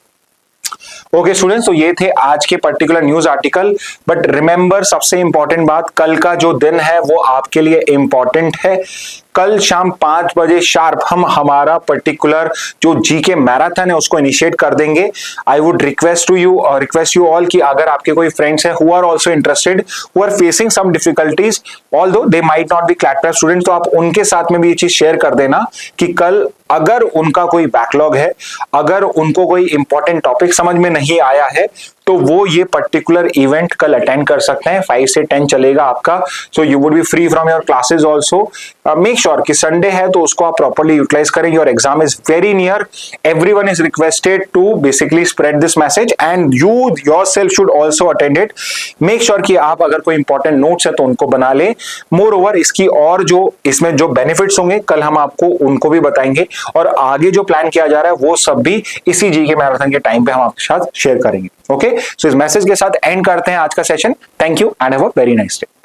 ओके स्टूडेंट्स, तो ये थे आज के particular news article. But remember, सबसे इंपॉर्टेंट बात, कल का जो दिन है वो आपके लिए इंपॉर्टेंट है। कल शाम 5 बजे शार्प हम हमारा पर्टिकुलर जो जीके मैराथन है उसको इनिशिएट कर देंगे। I would request you all कि अगर आपके कोई फ्रेंड्स हैं who are also interested, who are facing some difficulties, although they might not be CLAT prep student, तो आप उनके साथ में भी ये चीज शेयर कर देना कि कल अगर उनका कोई बैकलॉग है, अगर उनको कोई इंपॉर्टेंट टॉपिक समझ में नहीं आया है, तो वो ये पर्टिकुलर इवेंट कल अटेंड कर सकते हैं। 5 से 10 चलेगा आपका, so you would be free from your classes also. Make sure कि संडे है तो उसको आप प्रॉपर्ली यूटिलाइज करें। Your exam is very near, everyone is requested to basically spread this message and you yourself should also attend it. Make sure कि आप अगर कोई इंपॉर्टेंट नोट्स है तो उनको बना लें। मोर ओवर, इसकी और जो इसमें जो बेनिफिट्स होंगे कल हम आपको उनको भी बताएंगे, और आगे जो प्लान किया जा रहा है वो सब भी इसी जीके मैराथन के टाइम पे हम आपके साथ शेयर करेंगे। ओके, सो इस मैसेज के साथ एंड करते हैं आज का session. Thank you and have a very nice day.